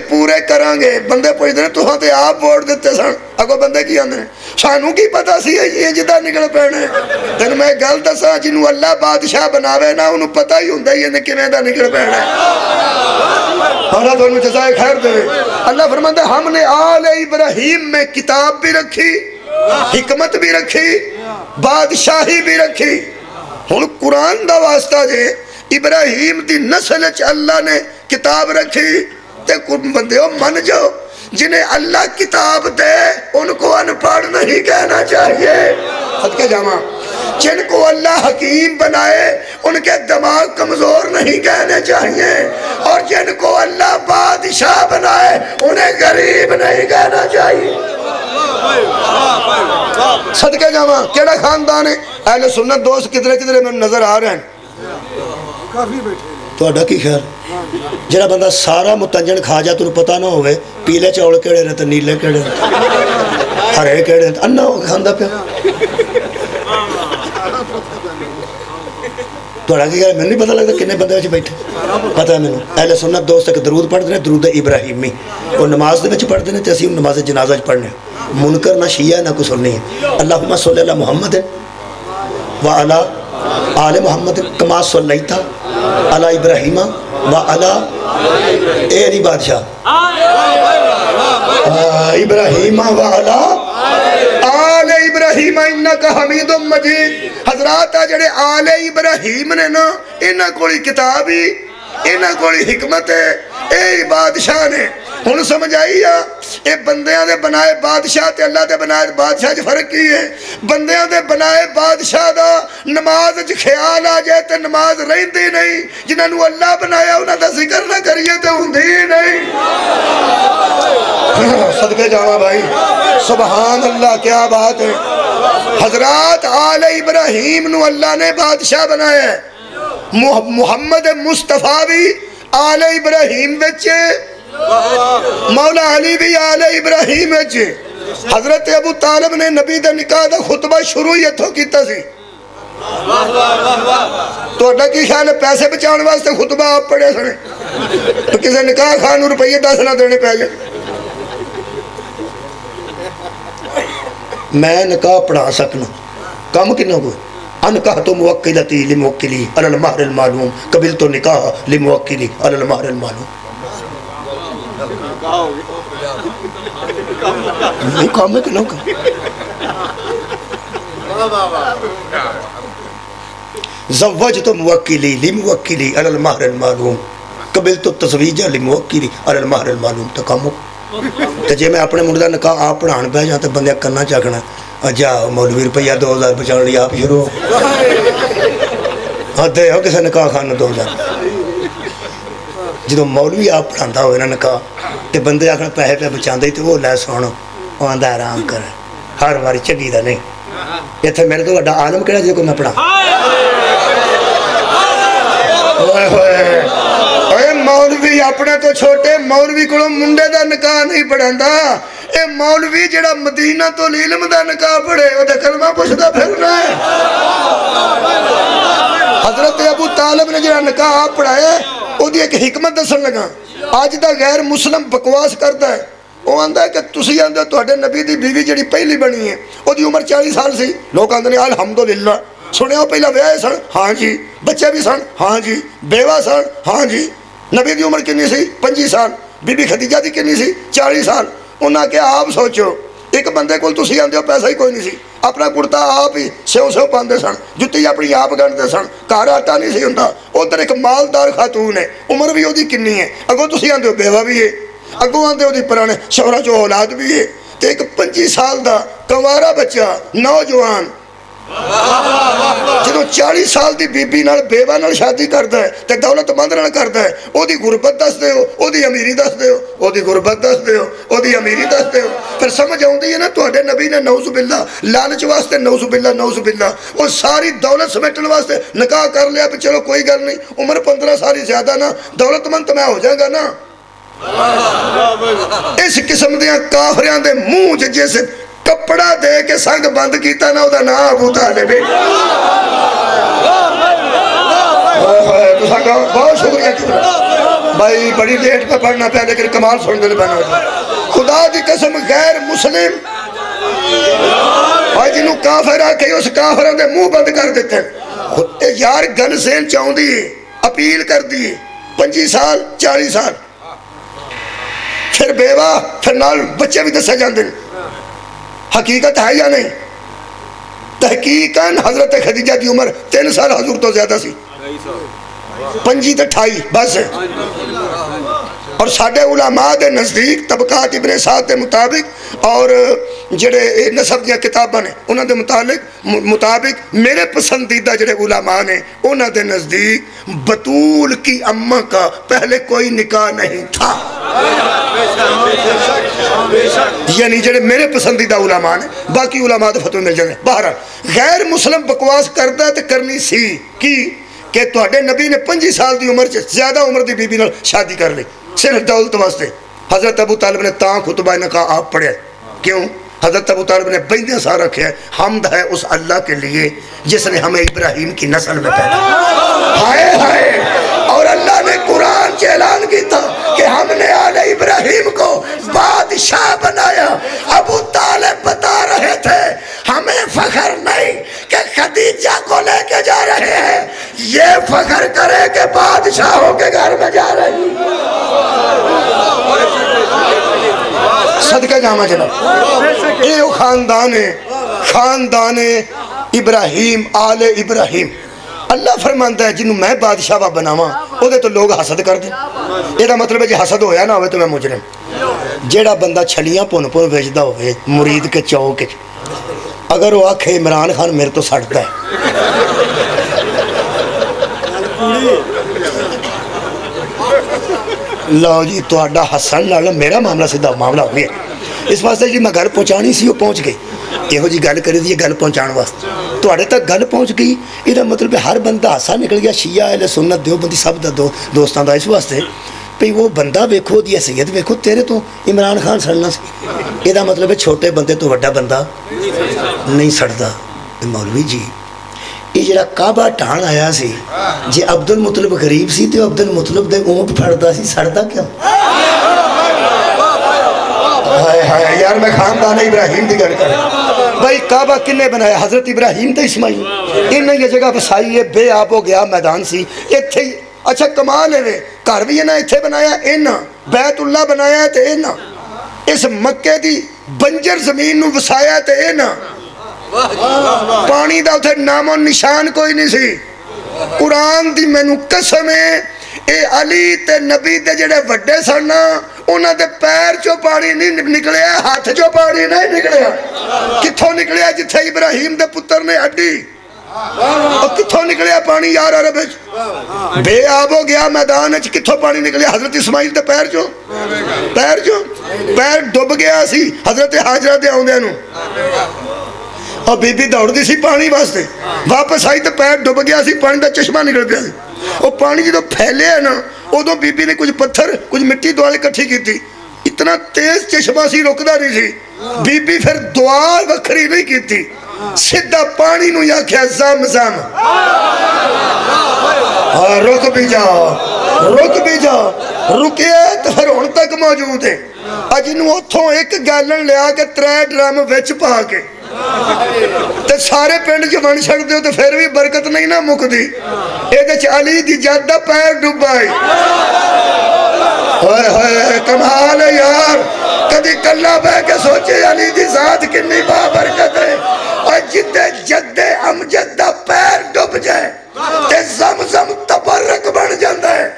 C: پورے کرانگے بندے پوچھتے ہیں تو ہاں تے آپ ووٹ دیتے سن اگو بندے کی آندے ہیں سانوں کی پتہ سی یہ جدہ نکل پینے تین میں گل دسا جنہوں اللہ بادشاہ بناوے نا انہوں پتہ ہی ہوندہ یہ کیویں دا نکل پینے اللہ تو انہوں جزائے خیر دے اللہ فرماندہ ہم نے آل ابراہیم میں کتاب بھی رکھی حکمت بھی رکھی بادشاہی بھی رکھی ہن قرآن دا واسطہ جے ابراہیم دی نسل چ اللہ نے کتاب رکھی تے بندے من جاؤ جنہیں اللہ کتاب دے ان کو ان پڑھ نہیں کہنا چاہیے صدقے جامعہ جن کو اللہ حکیم بنائے ان کے دماغ کمزور نہیں کہنے چاہیے اور جن کو اللہ بادشاہ بنائے انہیں غریب نہیں کہنا چاہیے صدقے جامعہ کیڑا خاندان ہے اہل سنت دوست کدرے میں نظر آ رہے ہیں تو اڈا کی خیال جڑا بندہ سارا متنجن کھا جا تو پتہ نہ ہوئے پیلے چاول کیڑے رہتے نیلے کیڑے رہتے ہرے کیڑے رہتے انہا ہو کھاندہ پیا تو اڈا کی خیال میں نہیں پتہ لگتا کنے بندے وچ بیٹھے پتہ ہے میں اہل سنت دوست ایک درود پڑھ دینے درود ابراہیمی اور نماز دے وچ پڑھ دینے تے اسی نماز جنازہ پڑھنے منکر نہ شیعہ نہ کچھ نہیں ہے اللہم صلی اللہ محمد وعلا آل محمد کما صلیتا علی ابراہیم وعلا اے علی بادشاہ ابراہیم وعلا آل ابراہیم انکا حمید مجید حضرات جڑے آل ابراہیم نے نا انہاں کوئی کتابی انہاں کوئی حکمت ہے اے بادشاہ نے ہن سمجھ آئی آ اے بندیاں دے بنائے بادشاہ تے اللہ دے بنائے بادشاہ چ فرق کی ہے؟ بندیاں دے بنائے بادشاہ دا نماز وچ خیال آ جائے تے نماز رہندی نہیں، جنہاں نو اللہ بنایا انہاں دا ذکر نہ کریے تے ہوندی ہی نہیں۔ صدقے جاواں بھائی، سبحان اللہ، کیا بات ہے۔ حضرات آل ابراہیم نو اللہ نے بادشاہ بنایا ہے۔ محمد مصطفیٰ بھی آل ابراہیم بچے، مولا علی بھی آل ابراہیم بچے۔ حضرت ابو طالب نے نبی دا نکاح دا خطبہ شروع ہی اتھوں کیتا سی۔ تو اڈا کی خیال ہے پیسے بچانے واسطے خطبہ آپ پڑھے سنے تو کسے نکاح خان روپیے 10 نہ دینے پہ جائے۔ میں نکاح پڑھا سکنا کم کنہ کو انکاح تو موکلتی لموکلی علی المہر المعلوم قبل تو نکاح لموکلی علی المہر المعلوم۔ نکاح میں کنہ کو زوج تو موکلی لموکلی علی المہر المعلوم قبل تو تزویجہ لموکلی علی المہر المعلوم۔ تو کامو تو جے میں اپنے مردہ نکاح آپ پڑھان پہ جاتے بندے کرنا چاہنا اجا مولوی روپیہ 2000 بچان لیا آپ شروع ہاں دے ہو کسے نکاح خان 2000 جدو مولوی آپ پڑھاندا ہوئے نا نکاح تے بندے آخر پیسے پہ بچان دے تو وہ لے سونا آندہ آرام کر ہر باری چگی دا نہیں یہ تھے میرے تو وڈا عالم کہنا جے کو میں پڑھا اے مولوی اپنے تو چھوٹے مولوی کو منڈے دا نکاح نہیں پڑھاندا اے مولوی جڑا مدینہ تو علم دا نکاح پڑھے وہ دے کلمہ پوچھدا پھرنا ہے۔ حضرت ابو طالب نے جڑا نکاح آپ پڑھایا وہ دی ایک حکمت دسن لگا۔ آج دا غیر مسلم بکواس کرتا ہے، وہ آندہ ہے کہ تسی آندہ تو اڈے نبی دی بیوی جڑی پہلی بنی ہے وہ دی عمر 40 سال سی، لوگ آندہ نے الحمدللہ سنے ہو پہلا بیاہ سن ہاں جی، بچے بھی سن ہاں جی، بیوہ سن ہاں جی۔ نبی دی عمر کنی سی 25 سال، بی بی خدیجہ دی کنی سی 40 سال۔ انہاں کہ آپ سوچو ایک بندے کو تسی آندے ہو پیسہ ہی کوئی نہیں سی، اپنا کرتا آپ ہی سیو پاندے سن، جتی اپنی آپ گھنٹے سن، کار آٹا نہیں سی ہوندہ۔ ادھر ایک مالدار خاتون ہے، عمر بھی ہو دی کنی ہے، اگو تسی آندے ہو بیوہ بھی ہے، اگو آندے ہو دی پرانے شوہرہ جو اولاد بھی ہے، تے ایک 25 سال دا کنوارا بچہ نوجوان جنہوں 40 سال دی بی بی نال بیوہ نال شادی کرتا ہے تے دولت مند نال کرتا ہے، او دی غربت دس دے ہو، او دی امیری دس دے ہو، او دی غربت دس دے ہو، او دی امیری دس دے ہو۔ پھر سمجھ آؤں دی ہے نا تو اڈے نبی نے نعوذ باللہ لالچ واسطے نعوذ باللہ وہ ساری دولت سمیٹن واسطے نکاح کر لیا، پھر چلو کوئی گل نہیں، عمر 15 سال زیادہ نا دولت مند تو میں ہو جائے گا نا۔ اس قسم دیا کافریاں دے منہ جیسے کپڑا دے کے سنگ بند کیتا نا دا نام ابو طالب۔ بہت شکریہ بھائی، بڑی لیٹ پہ پڑھنا پہ لیکن کمال سن دل بنا ہوتا۔ خدا دی قسم غیر مسلم اور جنہوں کافر آکے اس کافران دے منہ بند کر دیتے ہیں۔ یار گن سین چاہوں دی اپیل کر دی 25 سال 40 سال پھر بیوہ پھر نال بچے بھی دسے جاندے ہیں۔ حقیقت ہے یا نہیں؟ تحقیقاً حضرت خدیجہ کی عمر 3 سال حضور تو زیادہ سی، 25 تے 28 بس ہے۔ اور ساڑھے علماء دے نزدیک طبقات ابن سعد دے مطابق اور جڑے نسب دیا کتاباں نے انہوں دے مطابق میرے پسندیدہ جڑے علماء نے انہوں دے نزدیک بطول کی اماں کا پہلے کوئی نکاح نہیں تھا۔ یعنی جڑے میرے پسندیدہ علماء نے، باقی علماء دے فتوے مل جانے۔ بہرحال غیر مسلم بکواس کرتا ہے تے کرنی سی کی کہ تواڈے نبی نے 25 سال دی عمر زیادہ عمر دی بی بی نال شادی کر لی صرف دولت واسطے۔ حضرت ابو طالب نے تاں خطبہ نکاح آپ پڑھے، کیوں؟ حضرت ابو طالب نے بیندے سا رکھے ہے، حمد ہے اس اللہ کے لیے جس نے ہمیں ابراہیم کی نسل میں پیدا ہائے ہائے۔ اور اللہ نے قرآن سے اعلان کی تھا کہ ہم نے آل ابراہیم کو بادشاہ بنایا۔ ابو طالب بتا رہے تھے ہمیں فخر نہیں کہ خدیجہ کو لے کے جا رہے ہیں، یہ فخر کرے کہ بادشاہوں کے گھر میں جا رہے ہیں۔ صدقہ جامع جناب، یہ خاندان ابراہیم، آل ابراہیم۔ اللہ فرماندا ہے جنوں میں بادشاہ بناواں او دے تو لوگ حسد کر دیں. یہ مطلب ہے جی حسد ہویا نہ ہوئے تو میں مجرم. جیڑا بندہ چھلیاں پن ویچدا ہوئے مرید کے چوک اگر وہ آکھے عمران خان میرے تو سڑتا ہے لو جی تہاڈا حسن نال میرا معاملہ سیدھا معاملہ ہو گیا. اس واسطے جی میں گل پہنچانی سی وہ پہنچ گئی. یہو جی گل کری دی گل پہنچان واسطے تواڈے تک گل پہنچ گئی. یہ مطلب ہر بندہ ہاسا نکل گیا شیعہ اہل سنت دیوبندی سب دا دوستاں دا. اس واسطے بھئی وہ بندہ ویکھو دی حیثیت ویکھو تیرے تو عمران خان سڑنا سی. یہ مطلب ہے چھوٹے بندے تو وڈا بندہ نہیں سڑدا. مولوی جی یہ جڑا کعبہ ٹھان آیا سی جی عبد المطلب غریب سی تو عبد المطلب دے اونٹ پھڑدا سی سڑدا کیوں؟ ہائے ہائے یار میں خاندان ابراہیم دی گل کر بھائی کعبہ کنے بنایا؟ حضرت ابراہیم تے اسماعیل. انہیں یہ جگہ بسائی ہے بے آب ہو گیا میدان سی اتھے ہی. اچھا کمال ہے گھر بھی انہیں اتھے بنایا اینا بیت اللہ بنایا تے اینا اس مکے دی بنجر زمین نو وسایا تے اینا پانی دا اتھے نام و نشان کوئی نہیں سی. قرآن دی مینوں قسم ہے اے علی تے نبی دے جڑے وڈے سن انہاں دے پیر چو پانی نہیں نکلیا ہاتھ چو پانی نہیں نکلیا. کتھوں نکلیا؟ جتھے ابراہیم دے پتر نے ہڈی اور کتھوں نکلیا پانی یار عرب بے آب ہو گیا میدان کتھوں پانی نکلیا؟ حضرت اسماعیل دے پیر چو پیر ڈب گیا سی حضرت حاجرہ دے آوندے نو اور بی بی دوڑ دی سی پانی واسطے واپس آئی تو پیر ڈب گیا سی پانی دا چشمہ نکل پیا سی. وہ پانی جدو پھیلے ہے نا ادو بی بی نے کچھ پتھر کچھ مٹی دوالے کٹھی کی تھی. اتنا تیز چشمہ سی رکدا نہیں سی. بی بی پھر دعا وکھری نہیں کی تھی سدھا پانی نو یا کیا زم زم رک بھی جا رکے تو پھر ہن تک موجود ہے. اجنو اتھوں ایک گیلن لیا کے 3 ڈرم وچ پا کے تے سارے پنڈ جو بن چھڑ دے تو پھر بھی برکت نہیں نہ مک دی. ایک علی دی جادہ پیر ڈبائی. ہوئے ہوئے کمال ہے یار. کدی کلا بہ کے سوچے علی دی ذات کنی با برکت ہے اور جدے جد امجد دا پیر ڈب جائے تے زمزم تبرک بن جاندہ ہے.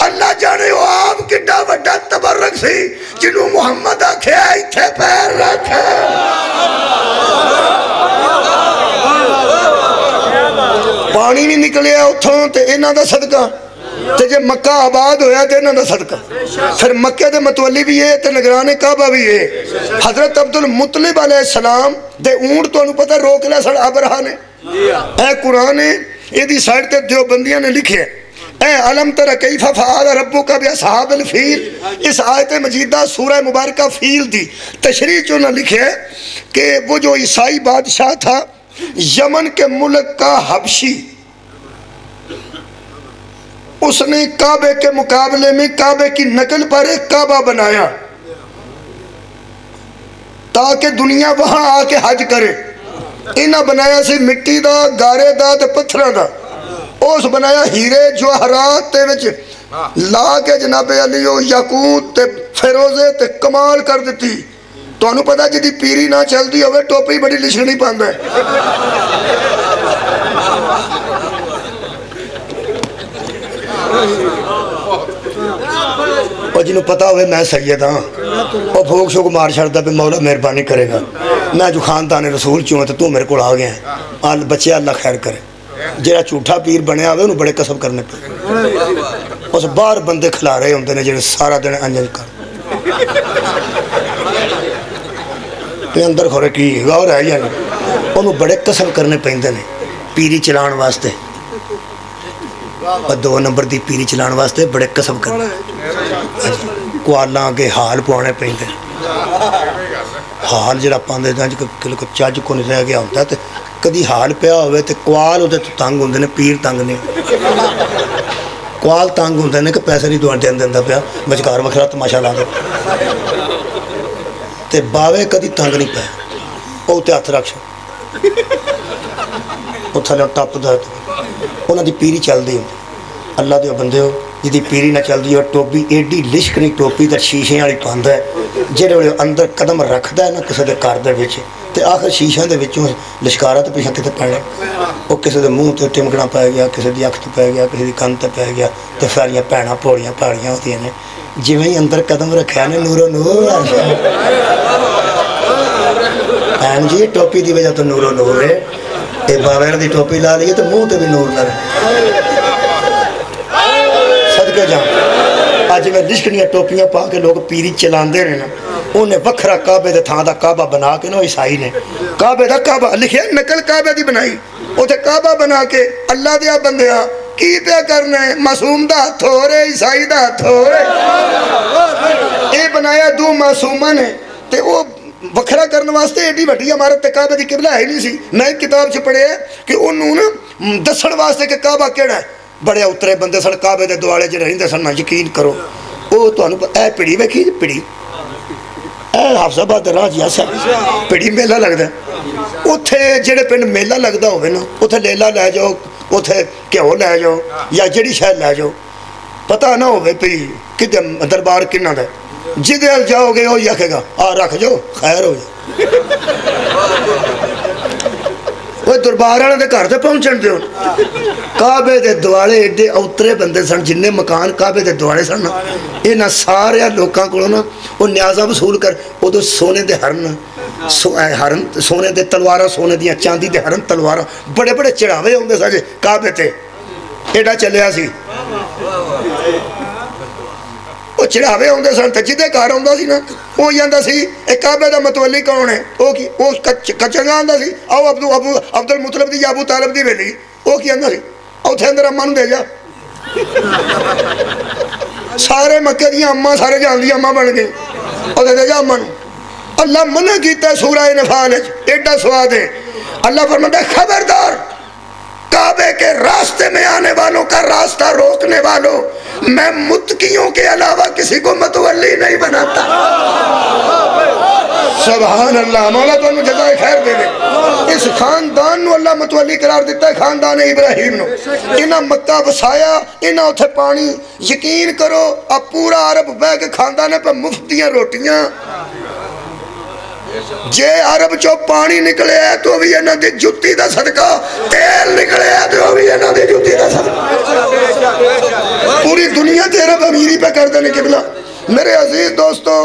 C: اللہ جانے وہ آپ کڈا وڈا تبرک سی جنہوں محمد آکھے آئی تھے پیر رکھے. پانی نہیں نکلیا اتھوں تے انہاں دا صدقہ تے جے مکہ آباد ہویا تے انہاں دا صدقہ. پھر مکہ دے متولی بھی ہے تے نگران کعبہ بھی ہے. حضرت عبد المطلب علیہ السلام دے اونٹ تو انہوں پتہ روک لیا سڑ ابرہا نے. اے قرآن ہے یہ دی سائٹ تے دیوبندیاں نے لکھے اے علم تر کیف فعل ربک باصحاب الفیل. اس آیت مجیدہ سورہ مبارکہ فیل دی تشریح جو نہ لکھے کہ وہ جو عیسائی بادشاہ تھا یمن کے ملک کا حبشی اس نے کعبے کے مقابلے میں کعبے کی نقل پر ایک کعبہ بنایا تاکہ دنیا وہاں آ کے حج کرے. انہاں بنایا سی مٹی دا گارے دا تے پتھراں دا. اس بنایا ہیرے جواہرات تے وچ لا کے جناب علیو یاقوت تے فیروزے تے کمال کر دیتی. تو انہوں پتا جدی پیری نہ چل دی ہوئے ٹوپی بڑی لشنی پاندہ ہے. اور جنہوں پتا ہوئے میں سید ہاں اور بھوک شوک مار چھڑتا پہ مولا مہربانی کرے گا. میں جو خاندان رسول چوں تو میرے کو آ گئے ہیں بچے اللہ خیر کرے. جیڑا جھوٹا پیر بنیا ہوئے انہوں بڑے قسم کرنے پہ اس باہر بندے کھلا رہے ہوندے نے جنہیں سارا دن انجل کر اندر کھورے کی غور ہے یا نہیں. انہوں بڑے قسم کرنے پہندے نے پیری چلان واسطے اور 2 نمبر دی پیری چلان واسطے بڑے قسم کرنے کوالوں کے حال پوانے پہندے. حال جڑا پاندے دیں جو چاج کو نہیں رہ گیا ہوتا ہے کدی حال پیا ہوئے تو کوال ہوتے تو تنگ ہوندے نے پیر تنگ نہیں. کوال تنگ ہوندے نے کہ پیسے نہیں دوان دین دیندہ پیا بچکار وکھرا تماشا لا دے تے باوے کدی تنگ نہیں پیا وہ تے ہاتھ رکھ شو وہ تھلے ٹپ دا انہاں دی پیری چل دی ہوندی. اللہ دے بندے ہو جی پیری نہ چلتی اور ٹوپی ایڈی لشکنی ٹوپی تو شیشے والی پاند ہے جہے ویلے اندر قدم رکھتا ہے نا کسی کے گھر کے آخر شیشوں کے لشکارا تو پیچھے کتنے پڑنا وہ کسی کے منہ سے ٹمکنا پی گیا کسی کی اکھ تو پی گیا کسی کی کن تو پی گیا تو ساریا بھੈਣਾਂ پوڑیاں پاڑیاں ہوتی نے جی ہی اندر قدم رکھا نے نورو نور بھੈਣ جی ٹوپی کی وجہ تو نورو نور ہے یہ بابر کی ٹوپی لا لیے تو منہ سے بھی نور نہ رہے صدقے جاؤں اج میں لشکنیاں ٹوپیاں پا کے لوگ پیری چلاندے رہے نا انہیں وکھرا کعبے دے تھان دا کعبہ بنا کے نا عیسائی نے کعبے دا کعبہ لکھے نقل کعبے دی بنائی اتنے کعبہ بنا کے اللہ دیا بندیا کی پیا کرنا ہے معصوم دا ہاتھ ہو رہے عیسائی دا ہاتھ ہو رہے اے بنایا دو معصومہ نے تے وہ وکھرا کرنے واسطے ایڈی بڑی عمارت تے کعبے دی قبلہ ہے نہیں سی میں ایک کتاب سے پڑھے ہے کہ انہوں نے دسن واسطے کہ کعبہ کیڑا ہے بڑے اترے بندے سن کعبے دے دوالے جو رہندے سن یقین کرو وہ تو اے پڑی ویکھی پڑی اے حافظ آباد راہ جی پڑی میلہ لگتا ہے اتنے جڑے پنڈ میلہ لگتا ہوئے نا اتنے لیلا لے جاؤ اتنے گھیو لے جاؤ یا جڑی شاید لے جاؤ پتہ نہ ہوئے پی کہ دربار کنہ دا جدے ال جاؤ گے وہ آکھے گا آ رکھ جاؤ خیر ہو جائے وہ دربار والے دے گھر تے پہنچن دیو کعبے دے دوالے ایڈے اوترے بندے سن جن مکان کعبے دے دوالے سن انہاں سارے لوکاں کولوں نا وہ نیازاں وصول کر ادو سونے دے ہرن سونے دے تلواراں سونے دیاں چاندی دے ہرن تلواراں بڑے بڑے چڑھاوے ہوندے سن کعبے تے ایڈا چلیا سی وہ چڑھاوے ہوندے سن تے جدے گھر ہوندا سی نا وہ جاندا سی اے کعبے دا متولی کون ہے وہ کچنگا آندا سی آؤ عبد المطلب دی یا ابو طالب دی ویلی وہ کی آندا سی اوتھے اندر اماں نوں دے جا سارے مکے دیاں اماں سارے جان دی اماں بن گئی اوتھے دے جا اماں نوں اللہ منع کیتا ہے سورہ نفال وچ ایڈا سواد ہے اللہ فرماتا ہے خبردار کعبے کے راستے میں آنے والوں کا راستہ روکنے والوں میں متقیوں کے علاوہ کسی کو متولی نہیں بناتا سبحان اللہ مولا تو انہوں جزائے خیر دے دے اس خاندان نو اللہ متولی قرار دیتا ہے خاندان ابراہیم نو انہاں مکہ وسایا انہاں اتھے پانی یقین کرو اب پورا عرب بے کے خاندانے پہ مفتیاں روٹیاں جے عرب چو پانی نکلے ہے تو بھی انہاں دی جتی دا صدقہ تیل نکلے ہے تو بھی انہاں دی جتی دا صدقہ پوری دنیا تے عرب امیری پہ کر دینے قبلہ میرے عزیز دوستو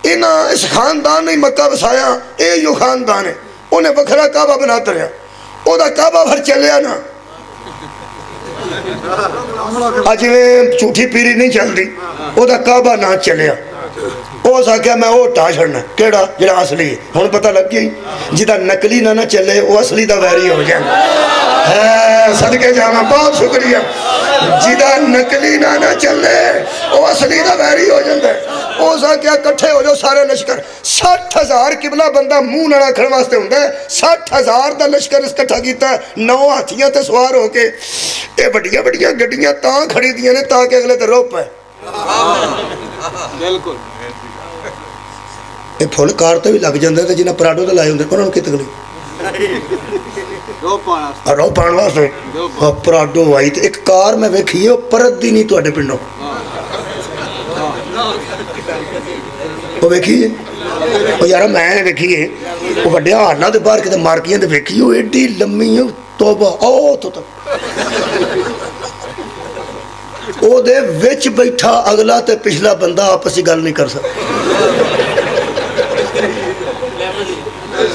C: انہاں اس خاندان نے مکہ بسایا اے یو خاندان ہے انہیں بکھرا کعبہ بناتا رہا او دا کعبہ بھر چلیا نا آج میں چوٹھی پیری نہیں چل دی او دا کعبہ نہ چلیا وہ ساکھیا میں وہ ٹا چھڑنا کیڑا جڑا اصلی ہے ہن پتہ لگ گئی جدا نقلی نہ چلے وہ اصلی دا ویری ہو جائے صدقے جانا بہت شکریہ جدا نقلی نہ چلے وہ اصلی دا ویری ہو جاتا ہے وہ ساکھیا کٹھے ہو جو سارے لشکر 60,000 قبلہ بندہ منہ نہ رکھنے واسطے ہوندہ ہے 60,000 دا لشکر اس کٹھا کیتا ہے 9 ہاتھیاں تے سوار ہو کے اے بڑیاں بڑیاں گڈیاں تاں کھڑی دیاں نے تاکہ اگلے تے روپ ہے بالکل یہ پھول کار تو بھی لگ جاندے تے جنہیں پراڈو تے لائے ہوندے انہوں نے کی تکلیف رو پان واسطے پراڈو آئی تے ایک کار میں ویکھیے وہ پرت دی نہیں تو اڈے پنڈوں وہ ویکھیے وہ یارا میں ویکھیے وہ بڑے ہارنا دے باہر کتے مارکیاں دے ویکھیے وہ ایڈی لمبی ہے توبہ او تو تک او دے وچ بیٹھا اگلا تے پچھلا بندہ آپسی گل نہیں کر سکتا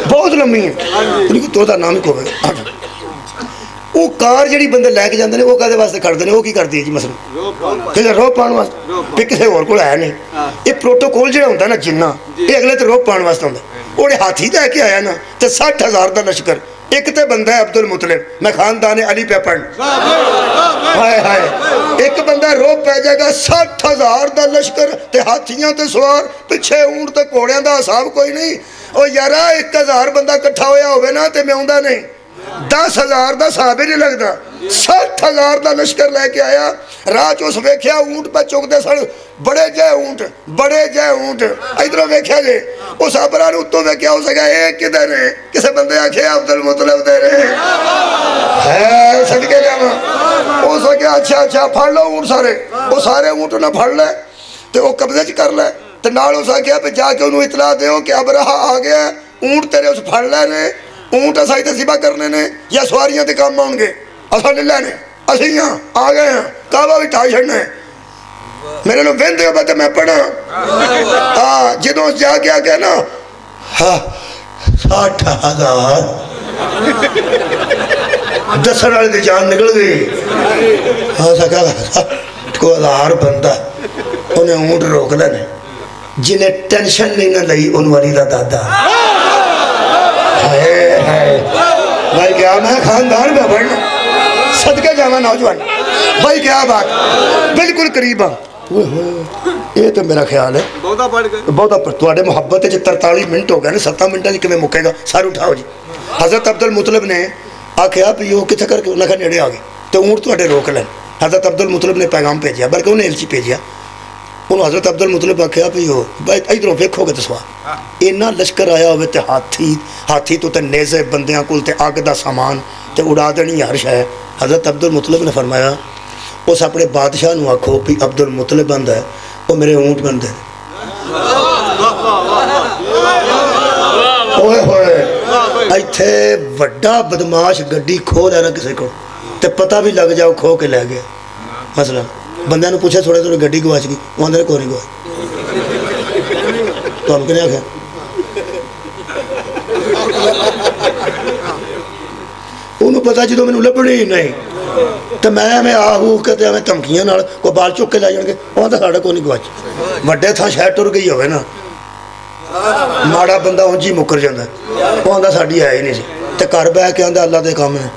C: بہت لمبی ہے انہیں کو تو دا نام کو ہے وہ کار جڑی بندے لے کے جاندے نے وہ کہتے واسطے کر دینے وہ کی کر دی جی مثلا کہ روپ پان واسطے پھر کسے اور کو آیا نہیں یہ پروٹوکول جڑا ہوتا ہے نا جنہ یہ اگلے تے روپ پان واسطے ہوتا ہے وہ ہاتھی دے کے آیا نا تے 60,000 دا لشکر ایک تے بندہ ہے عبد المطلب میں خاندان علی پہ پڑھ ہائے ہائے ایک بندہ روپ پہ جائے گا 60,000 دا لشکر تے ہاتھیاں تے سوار پچھے اونٹ تے کوڑیاں دا حساب کوئی نہیں او یارا 1,000 بندہ کٹھا ہویا ہوئے نا تے میں ہوندہ نہیں 10,000 دا صحابہ نہیں لگتا 60,000 دا لشکر لے کے آیا راج اس ویکھیا اونٹ پہ چوک دے سڑ بڑے جے اونٹ ادھروں ویکھیا جے اس ابران اتوں ویکھیا ہو سکا ایک کدھر ہے کسے بندے آکھے عبد المطلب دے رہے ہے صدقے جانا اس آگیا اچھا اچھا پھڑ لو اونٹ سارے، وہ سارے اونٹ انہیں پھڑ لے تو وہ قبضے کر لے، تو نال اس آگیا پہ جا کے انہوں اطلاع دیو کہ ابرہا آگیا ہے، اونٹ تیرے اس پھڑ لے نے، اونٹ اسائی تے ذبح کرنے نے یا سواریاں تے کام آن گے، اسا لے لے نے، اسی یہاں آگئے ہیں، کعبہ بھی ٹھائی چھڑنا ہے، میرے لوگ وین دے ہوئے میں پڑھا جدوں جا کے آگیا نا 60,000 10 والے دی جان نکل گئی، سکا 60,000 بندہ انہیں اونٹ روک لینے، جنہیں ٹینشن نہیں نہ لئی ان والی دا دادا بھائی کیا میں خاندان میں پڑھنا صدقے جاما نوجوان بھائی کیا بات بالکل قریب ہاں یہ تو میرا خیال ہے بہتا پر توڑے محبت ہے 43 منٹ ہو گئے نا 7 منٹہ جی کمیں مکے گا سار اٹھاؤ جی حضرت عبدالمطلب نے آکھیا بھی یہ کتھا کر کے انہاں کا نیڑے آگئے تو اونٹ توڑے روک لیں حضرت عبدالمطلب نے پیغام بھیجیا بلکہ انہیں ایلچی بھیجیا انہوں حضرت عبدالمطلب آکھیا بھی ادھروں ویکھو گے تو سوا اینا لشکر آیا ہوئے تے ہاتھی تو تے نیزے بندیاں کل تے آگ دا سامان تے اڑا دینی ہر شے حضرت عبدالمطلب نے فرمایا اس اپنے بادشاہ نو آکھو بھی عبدالمطلب بند ہے وہ میرے اونٹ بن دے اوہ ہوئے ایتھے وڈا بدماش گڈی کھو لینا کسی کو تے پتہ بھی لگ جاؤ کھو کے لے گئے مثلا بندے نے پوچھا تھوڑے تھوڑے گڈی گواچ گئی وہ اندر کو نہیں گواچ تو ہم کنے آکھیں انہوں پتا جدو میں نے لبڑی ہی نہیں تو میں آہو کہتے ہمیں تمکیاں نال کو بال چک کے لے جان گے وہاں تو ساڑھا کو نہیں گواچ وڈے تھا شاید ٹر گئی ہوئے نا ماڑا بندہ ہونجی مکر جاندہ ہے وہاں دا ساڑھی ہے ہی نہیں سی تے کار بے کے آندہ اللہ دے کام ہے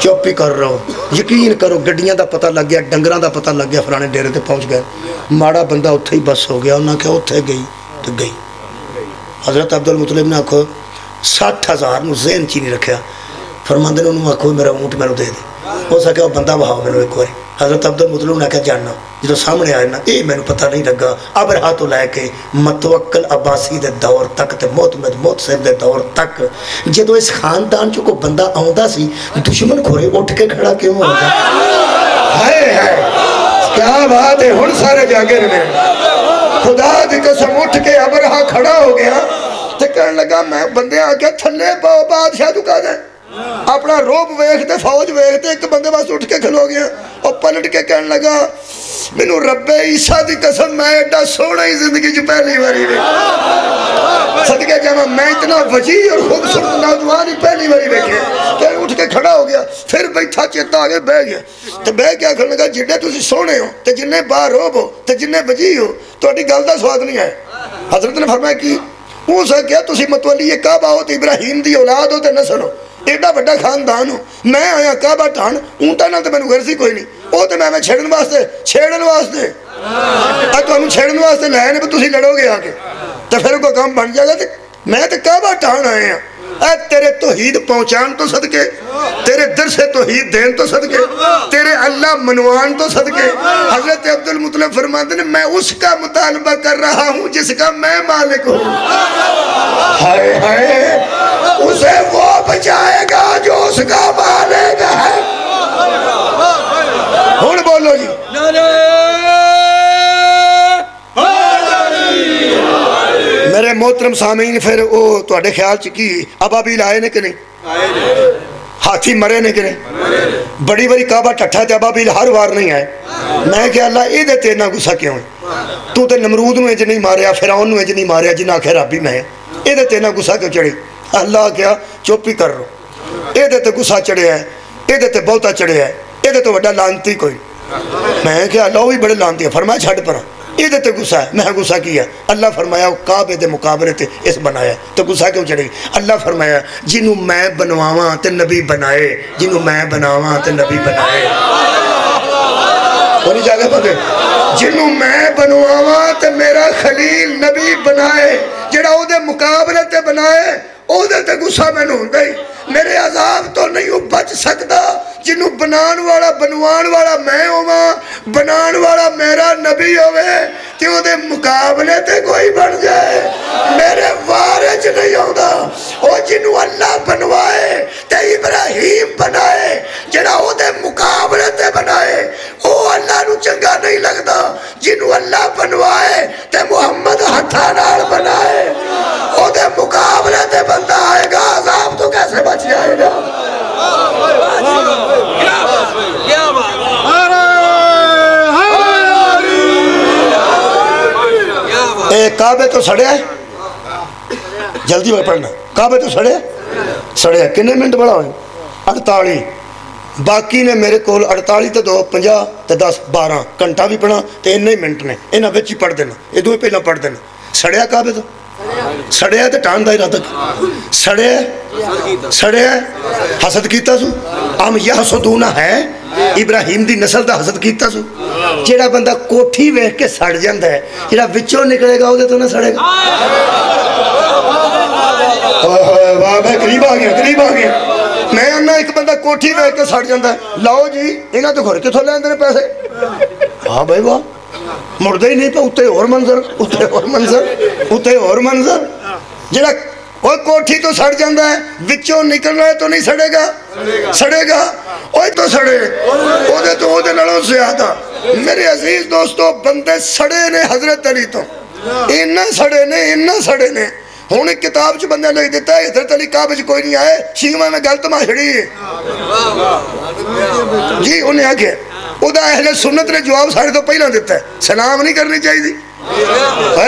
C: چوپی کر رہو یقین کرو گڈیاں دا پتہ لگ گیا ڈنگران دا پتہ لگ گیا فرانے ڈیرے تے پہنچ گئے ماڑا بندہ اتھے ہی بس ہو گیا انہاں کہا اتھے گئی تو گئی حضرت عبدالمطلب نے آکھو 60,000 نو ذہن چی نہیں رکھیا فرماندے نے انہوں آکھو میرا اونٹ میں دے دے ہو سکے وہ بندہ بہاؤ میں ایک باری حضرت عبدالمطلب نے کہا جاننا جدو سامنے آئے نا اے میں نے پتہ نہیں لگا ابرہا تو لے کے متوکل عباسی دے دور تک تے محتسب دے دور تک جدو اس خاندان چو کو بندہ آؤندہ سی دشمن کھورے اٹھ کے کھڑا کیوں ہوگا ہائے کیا بات ہے ہن سارے جاگر میں خدا دی قسم اٹھ کے ابرہا کھڑا ہو گیا تے کہنے لگا میں بندے آکے تھلے بادشاہ تو کہا دیں اپنا روب ویکھتے فوج ویکھتے ایک بندے باس اٹھ کے کھلو گیا اور پلٹ کے کہنے لگا مینوں رب عیسیٰ دی قسم میں ایڈا سونا ہی زندگی جو پہلی باری ویکھے صدقے جامع میں اتنا وجیع اور خوبصورت نوجوان ہی پہلی باری ویکھے کہ اٹھ کے کھڑا ہو گیا پھر بیٹھا چیتا آگے بہ گیا تو بہ گیا کہنے لگا جنہیں تسی سونے ہو تے جنہیں با روب ہو تے جنہیں وجیع ہو تو اٹھی گل دا سواد نہیں ہے حضرت نے فرمایا کہ وہ سا کیا تسی متولی یہ کعبہ ہو تے ابراہیم دی اولاد ہو تے نسل ہو ایڈا بڑا خاندان ہوں میں آیا کعبہ ٹھان اونٹا نہ تو میں نے غرضی کوئی نہیں وہ تو میں چھیڑن واسطے تو ہم چھیڑن واسطے لائے نہیں تسی لڑو گے آگے تو پھر کوئی کام بن جائے گا میں تو کعبہ ٹھان آئے ہیں اے تیرے توحید پہنچان تو صدقے تیرے در سے توحید دین تو صدقے تیرے اللہ منوان تو صدقے حضرت عبدالمطلب فرماتے ہیں میں اس کا مطالبہ کر رہا ہوں جس کا میں مالک ہوں ہائے ہائے اسے وہ بچائے گا جو اس کا مالک ہے ہون بولو جی میرے محترم سامعین پھر وہ تواڈے خیال چکی ابابیل آئے نے کہ نہیں ہاتھی مرے نے کہ نہیں بڑی بڑی کعبہ ٹھٹھا تے ابابیل ہر وار نہیں آئے میں کہ اللہ اے دے تیرنا گسا کیوں ہے تو تے نمرود نو اج نہیں ماریا فرعون نو اج نہیں ماریا جنہ آخر رب ہی میں اے دے تیرنا گسا کیوں چڑھے اللہ کیا چوپی کر رہو اے دے تے گسا چڑھے ہے اے دے تے بہتا چڑھے ہے اے دے تے وڈا لانتی کوئی میں کہ اللہ بھی بڑے لانتی ہے فرمایا چھڑ پرا یہ دیتے گسا ہے میں گسا کیا اللہ فرمایا کعبے دے مقابلے تے اس بنایا تو گسا کیوں چڑھے گی اللہ فرمایا جنہوں میں بنواواں تے نبی بنائے جنہوں میں بناواں تے نبی بنائے اور جاگہ پتے جنہوں میں بنواواں تے میرا خلیل نبی بنائے جڑا او دے مقابلے تے بنائے او دے تے گسا میں نوں دے میرے عذاب تو نہیں بچ سکتا جنہوں بنان والا بنوان والا میں ہوواں بنان والا میرا نبی ہوئے کہ وہ دے مقابلے تے کوئی بن جائے میرے وارج نہیں ہوگا وہ جنہوں اللہ بنوائے تے ابراہیم بنائے جنہوں وہ دے کعبے تو سڑیا ہے جلدی میں پڑھنا کعبے تو سڑیا کنے منٹ بڑا ہوئے 48 باقی نے میرے کول 48 تے 2 50 تے 10 12 گھنٹہ بھی پڑھا تے انہیں ہی منٹ نے انہاں وچ ہی پڑھ دینا یہ دوئے پہلا پڑھ دینا سڑیا کعبے تو سڑیا تے ٹان دا ارادہ سڑیا حسد کیتا سو ام یحسدون ہے ابراہیم دی نسل دا حسد کیتا سو جیڑا بندہ کوٹھی ویکھ کے سڑ جاندا ہے جیڑا وچوں نکلے گا اودے تو نہ سڑے گا واہ میں قریب آ گیا میں انہا ایک بندہ کوٹھی ویکھ کے سڑ جاندا ہے لاؤ جی انہاں تو گھر کتھوں لیندے نے پیسے ہاں بھائی واہ مردے ہی نہیں پہ اتنے اور منظر جڑا وہ کوٹھی تو سڑ جاندہ ہے وچوں نکلنا ہے تو نہیں سڑے گا اوہ تو سڑے او دے نڑوں زیادہ میرے عزیز دوستو بندے سڑے نے حضرت علی تو انہاں سڑے نے ہون ایک کتاب جو بندے لکھ دیتا ہے حضرت علی کعبہ کوئی نہیں آئے شیمہ میں گلت ماشڑی ہے جی انہیں آگے ادا اہل سنت نے جواب سارے تو پہلا دیتا ہے سلام نہیں کرنی چاہیے دی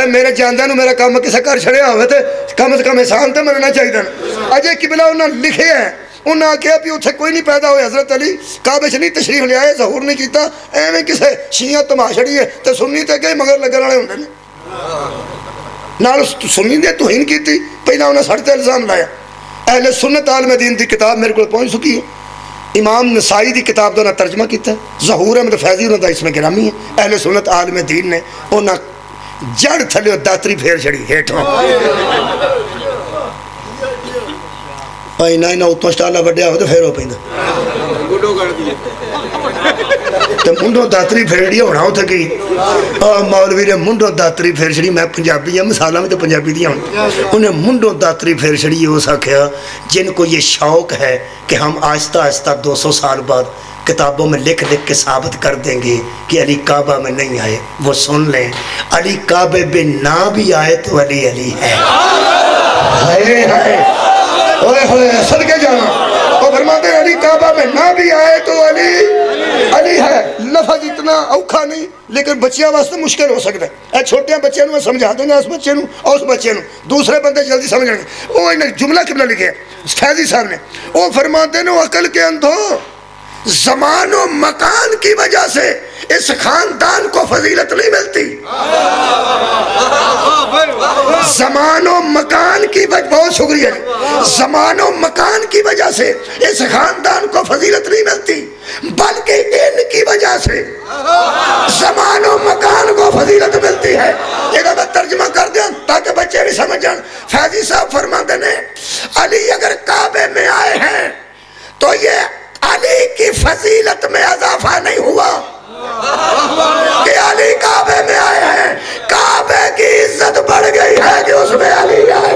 C: میرے جاندہ نو میرا کام کسے کر چھڑیا ہوئے تھے کم از کم احسان تے مننا چاہیے تھا اجے قبلہ انہوں نے لکھے ہیں انہوں نے کہا بھی اتھے کوئی نہیں پیدا ہوئے حضرت علی کعبہ سے نہیں تشریف لے آئے ظہور نہیں کیتا ایویں کسے شیعہ تماشڑی ہے تے سنی تے گئے مگر لگن والے ہوندے نے نال سنی نے توہین کی تھی پہلا انہوں نے سڑتے الزام لایا اہل سنت عالم دین دی کتاب میرے کو پہنچ سکی ہے امام نسائی دی کتاب دو نہ ترجمہ کیتا ہے ظہور احمد فیضی انہوں دا اس میں گرامی ہے اہل سنت عالم دین نے انہوں جڑ تھلے و داتری پھیر چھڑی ہیٹھوں نہ اتوں سٹالا وڈیا ہو تو پھر ہو پہندہ تو منڈوں داتری پھیڑی ہونا ہوتا کہ مولوی نے منڈوں داتری پھیر چھڑی میں پنجابی ہیں مثالہ میں تو پنجابی دیا ہوں انہیں منڈوں داتری پھیر چھڑی یہ ہو سکیا جن کو یہ شوق ہے کہ ہم آہستہ آہستہ 200 سال بعد کتابوں میں لکھ کے ثابت کر دیں گے کہ علی کعبہ میں نہیں آئے وہ سن لیں علی کعبے میں نہ بھی آئے تو علی ہے صدقے جانا وہ فرماتے ہیں علی کعبہ میں نہ بھی آئے تو علی ہے لفظ اتنا اوکھا نہیں لیکن بچیاں واسطے مشکل ہو سکتا ہے اے چھوٹیاں بچے میں سمجھا دوں گا اس بچے نو دوسرے بندے جلدی سمجھ رہے ہیں وہ جملہ قبلہ لکھے فیضی صاحب نے وہ فرماتے ہیں عقل کے اندھو زمان و مکان کی وجہ سے اس خاندان کو فضیلت نہیں ملتی زمان و مکان کی وجہ بہت شکریہ زمان و مکان کی وجہ سے اس خاندان کو فضیلت نہیں ملتی بلکہ ان کی وجہ سے زمان و مکان کو فضیلت ملتی ہے یہ میں ترجمہ کر دیں تاکہ بچے نہیں سمجھ جائیں فیضی صاحب فرماتے ہیں علی اگر کعبے میں آئے ہیں تو یہ علی کی فضیلت میں اضافہ نہیں ہوا کہ علی کعبے میں آئے ہیں کعبے کی عزت بڑھ گئی ہے کہ اس میں علی آئے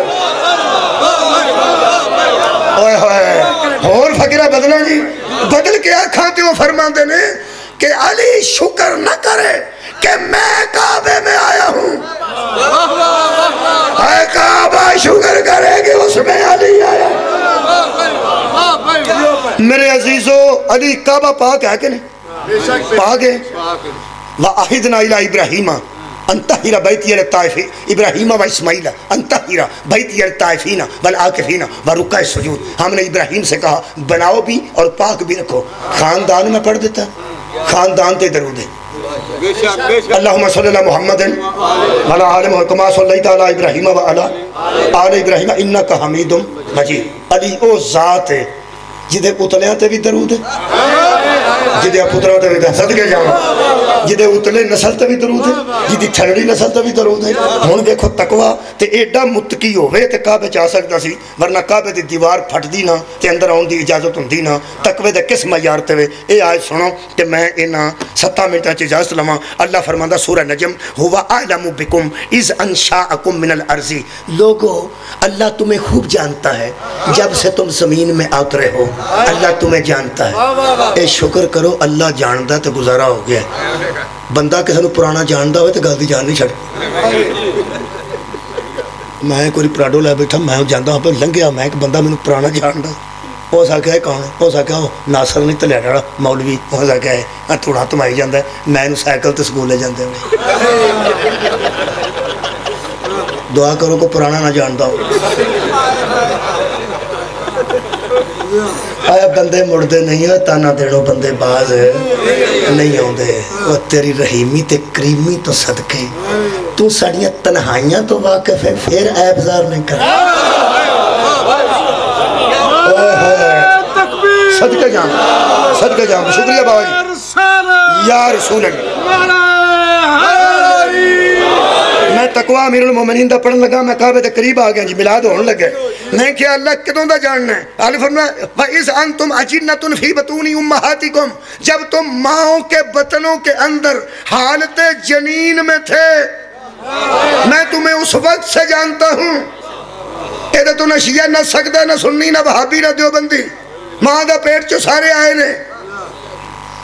C: اور فقیرہ بدلا جی بدل کے کھاتے وہ فرماتے ہیں کہ علی شکر نہ کرے کہ میں کعبے میں آیا ہوں اے کعبہ شکر کرے کہ اس میں علی آیا میرے عزیزو علی کعبہ پاک ہے کہ نہیں پاک ہے وَأَحِدْنَا إِلَىٰ إِبْرَاهِيمَ أَن طَهِّرَ بَيْتِيَ لِلطَّائِفِينَ إبراہیم و اسماعیل أن طَهِّرَ بَيْتِيَ لِلطَّائِفِينَ وَالْعَاكِفِينَ وَرُكَّعِ السُّجُودِ ہم نے ابراہیم سے کہا بناؤ بھی اور پاک بھی رکھو خاندان میں پڑھ دیتا خاندان تے درود ہے اللہم صلی اللہ محمد وعلی آل محمد کما صلیت علی ابراہیم وعلی آل ابراہیم انکا حمید مجید علی او ذات ہے جدے اتلیاں تے بھی درود ہے جدے پتروں تے بھی صدقے جاؤں جدے اتلے نسل تے بھی درود ہے جدی تھڑی نسل تے بھی درود ہے ہون دیکھو تقوی تے ایڈا متقی ہوئے تے کعبے چاہ سکتا سی ورنہ کعبے دی دیوار پھٹ دی نا تے اندر آن دی اجازت ہوں دی نا تقوی دے کس معیار تے وے اے آج سنو کہ میں اینا 7 منٹا چی اجازت لما اللہ فرماندہ سورہ نجم ہوا اعلم بکم اذ انشاءکم من الارضی لوگو اللہ تمہیں خوب جانتا ہے جب سے تم زمین میں اترے ہو اللہ تمہیں جانتا ہے اے شکر کرو اللہ جانتا ہے تو گزارا ہو گیا بندہ کسی نے پرانا جانتا ہوئے تو گلتی جان نہیں چھڑ میں کوئی پراڈو لے بیٹھا میں جانتا ہوں پہ لنگیا میں ایک بندہ میں پرانا جانتا ہو سکتا ہے کون ہے ہو سکتا ہے ناصر نہیں تلیا ڈاڑا مولوی ہو سکتا ہے تھوڑا تمائی جاندہ ہے میں انہوں سائیکل تے سکول لے جاندے ہیں دعا کرو کو پرانا نہ جانتا ہو آیا بندے مڑتے نہیں ہو تانا دیڑو بندے باز نہیں آتے وہ تیری رحیمی تے کریمی تو صدقے تو ساڑیاں تنہائیاں تو واقف ہے پھر عیب زار نہیں کر صدقے جام شکریہ بابا جی یا رسول اللہ میں تقوی امیر المومنین دا پڑھن لگا میں کعبے دے قریب آ گیا جی میلاد ہونے لگے میں کیا اللہ کدوں دا جاننا ہے اللہ فرمایا وَإِذْ أَنْتُمْ أَجِنَّةٌ فِي بَطُونِ أُمَّهَاتِكُمْ جب تم ماؤں کے بطنوں کے اندر حالت جنین میں تھے میں تمہیں اس وقت سے جانتا ہوں ایدہ تو نہ شیعہ نہ سکدہ نہ سنی نہ وہابی نہ دیوبندی ماں دا پیٹ چو سارے آئے نے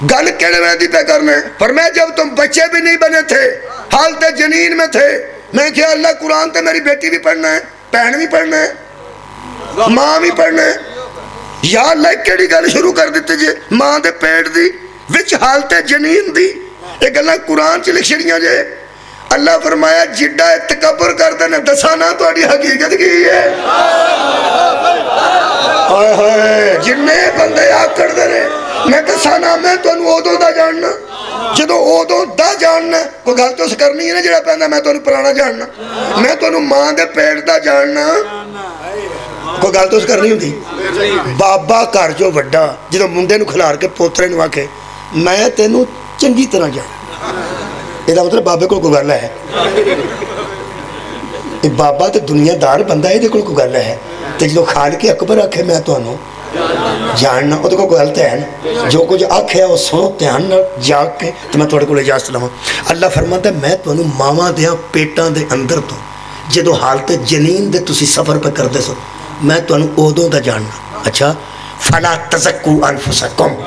C: گل کیڑے میں دی پہ کرنے پر میں جب تم بچے بھی نہیں بنے تھے حالت جنین میں تھے میں کیا اللہ قرآن تے میری بیٹی بھی پڑھنا ہے پہن بھی پڑھنا ہے ماں بھی پڑھنا ہے یا اللہ کیڑی گل شروع کر دیتے جے ماں دے پیٹ دی وچ حالت جنین دی ایک اللہ قرآن چ لکھ چھڑیاں جے اللہ فرمایا جڈا تکبر کر دینے دسانا تو اڈی حقیقت کی ہے آئے ہائے جننے بندے آگ کر دینے میں دسانا میں تو انہوں اودوں دا جاننا جدو اودوں دا جاننا کوئی گل تو سکرنی ہے نا جڑا پہندا میں تو انہوں پرانا جاننا میں تو انہوں ماں دے پیٹ دا جاننا کوئی گل تو سکرنی ہوتی بابا کر جو وڈا جدو مندے نو کھلار کے پوترے نو آکے میں تینوں چنگی طرح جاننا یہ مطلب بابے کو گل ہے بابا تو دنیا دار بندہ ہے کو گل ہے تو جو خالق اکبر آکھے میں تو انہوں جاننا وہ تو کوئی غلط ہے نا جو کچھ آکھے وہ سنو دھیان جاگ کے تو میں تھوڑے کو اجازت لوں اللہ فرماتا ہے میں تو انہوں ماما دیا پیٹاں دے اندر تو جدو حالت جنین دے تسی سفر پہ کر دے سو میں تو انہوں اودوں دا جاننا اچھا فلا تزکو انفسکم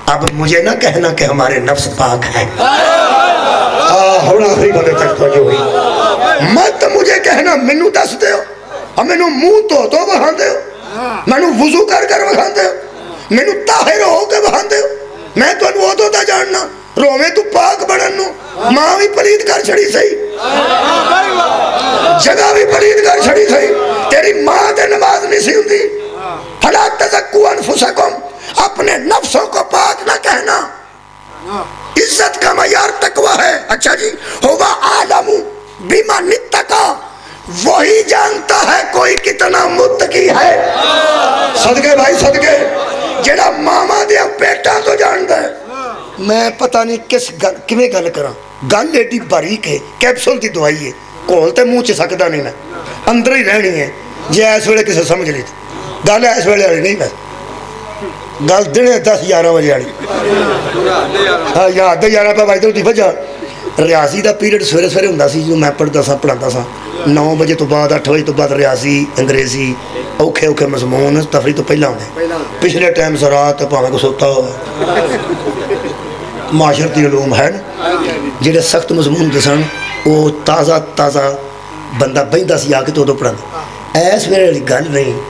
C: اب مجھے نہ کہنا کہ ہمارے نفس پاک ہیں ہونا آخری بندے تک تو جو ہوئی مت مجھے کہنا منو دس دے ہو اور منو منہ تو بہان دے ہو منو وضو کر بہان دے ہو منو طاہر ہو کے بہان دے ہو میں تو انہوں عہدوں دا جاننا رومیں تو پاک بڑھنو ماں بھی پلید کر چھڑی سہی جگہ بھی پلید کر چھڑی سہی تیری ماں دے نماز نہیں سی ہوندی فلا تزکو انفسکم اپنے نفسوں کو پاک نہ کہنا عزت کا معیار تقوی ہے اچھا جی ہوگا عالم بما نتقا وہی جانتا ہے کوئی کتنا متقی ہے صدقے بھائی صدقے جڑا ماما دیا پیٹا تو جانتا ہے میں پتہ نہیں کس کمیں گل کرا گل ایڈی باریک ہے کیپسول دی دوائی ہے کولتے منہ چ سکدا نہیں میں اندر ہی رہنی ہے جی ایس ویلے کسے سمجھ لی گل ایس ویلے والی نہیں بس گل دنے 10-11 بجے والی ہاں یاد 11 پہ بجتے ہوتی وجہ ریاضی دا پیریڈ سویرے سویرے ہوندا سی جو میں پڑھتا سا پڑھاتا سا 9 بجے تو بعد 8 بجے تو بعد ریاضی انگریزی اوکھے مضمون تفریح تو پہلا ہوندے پچھلے ٹائم زراعت پاویں کو سوتا ہو معاشرتی علوم ہے نا جڑے سخت مضمون دسن وہ تازہ بندہ بہندا سی آ کے تو پڑھاندا ایس ویلے والی گل نہیں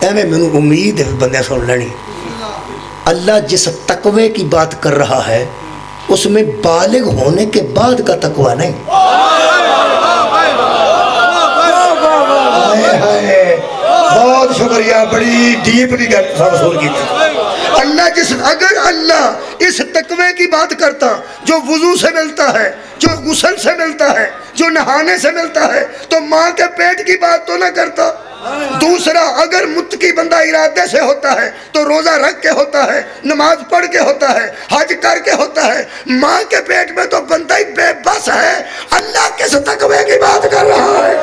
C: ایویں مینوں امید ہے بندے سن لینی اللہ جس تقوی کی بات کر رہا ہے اس میں بالغ ہونے کے بعد کا تقوی نہیں بہت شکریہ بڑی ڈیپلی وصول کی اگر اللہ اس تقوی کی بات کرتا جو وضو سے ملتا ہے جو غسل سے ملتا ہے جو نہانے سے ملتا ہے تو ماں کے پیٹ کی بات تو نہ کرتا دوسرا اگر متقی بندہ ارادے سے ہوتا ہے تو روزہ رکھ کے ہوتا ہے نماز پڑھ کے ہوتا ہے حج کر کے ہوتا ہے ماں کے پیٹ میں تو بندہ ہی بے بس ہے اللہ کس تقوی کی بات کر رہا ہے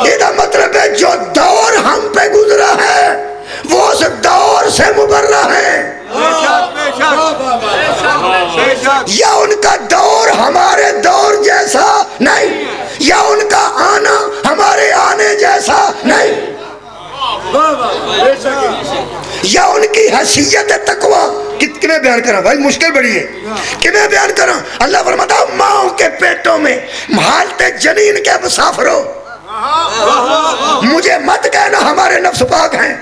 C: یہ مطلب ہے جو دور ہم پہ گزرا ہے وہ اس دور سے مبرہ ہے یا ان کا دور ہمارے دور جیسا نہیں یا ان کا آنا ہمارے آنے جیسا نہیں یا ان کی حیثیت تقوی کتنے بیان کرنا بھائی مشکل بڑی ہے کتنے بیان کرنا اللہ فرماتا ماؤں کے پیٹوں میں حالت جنین کے مسافروں مجھے مت کہنا ہمارے نفس پاک ہیں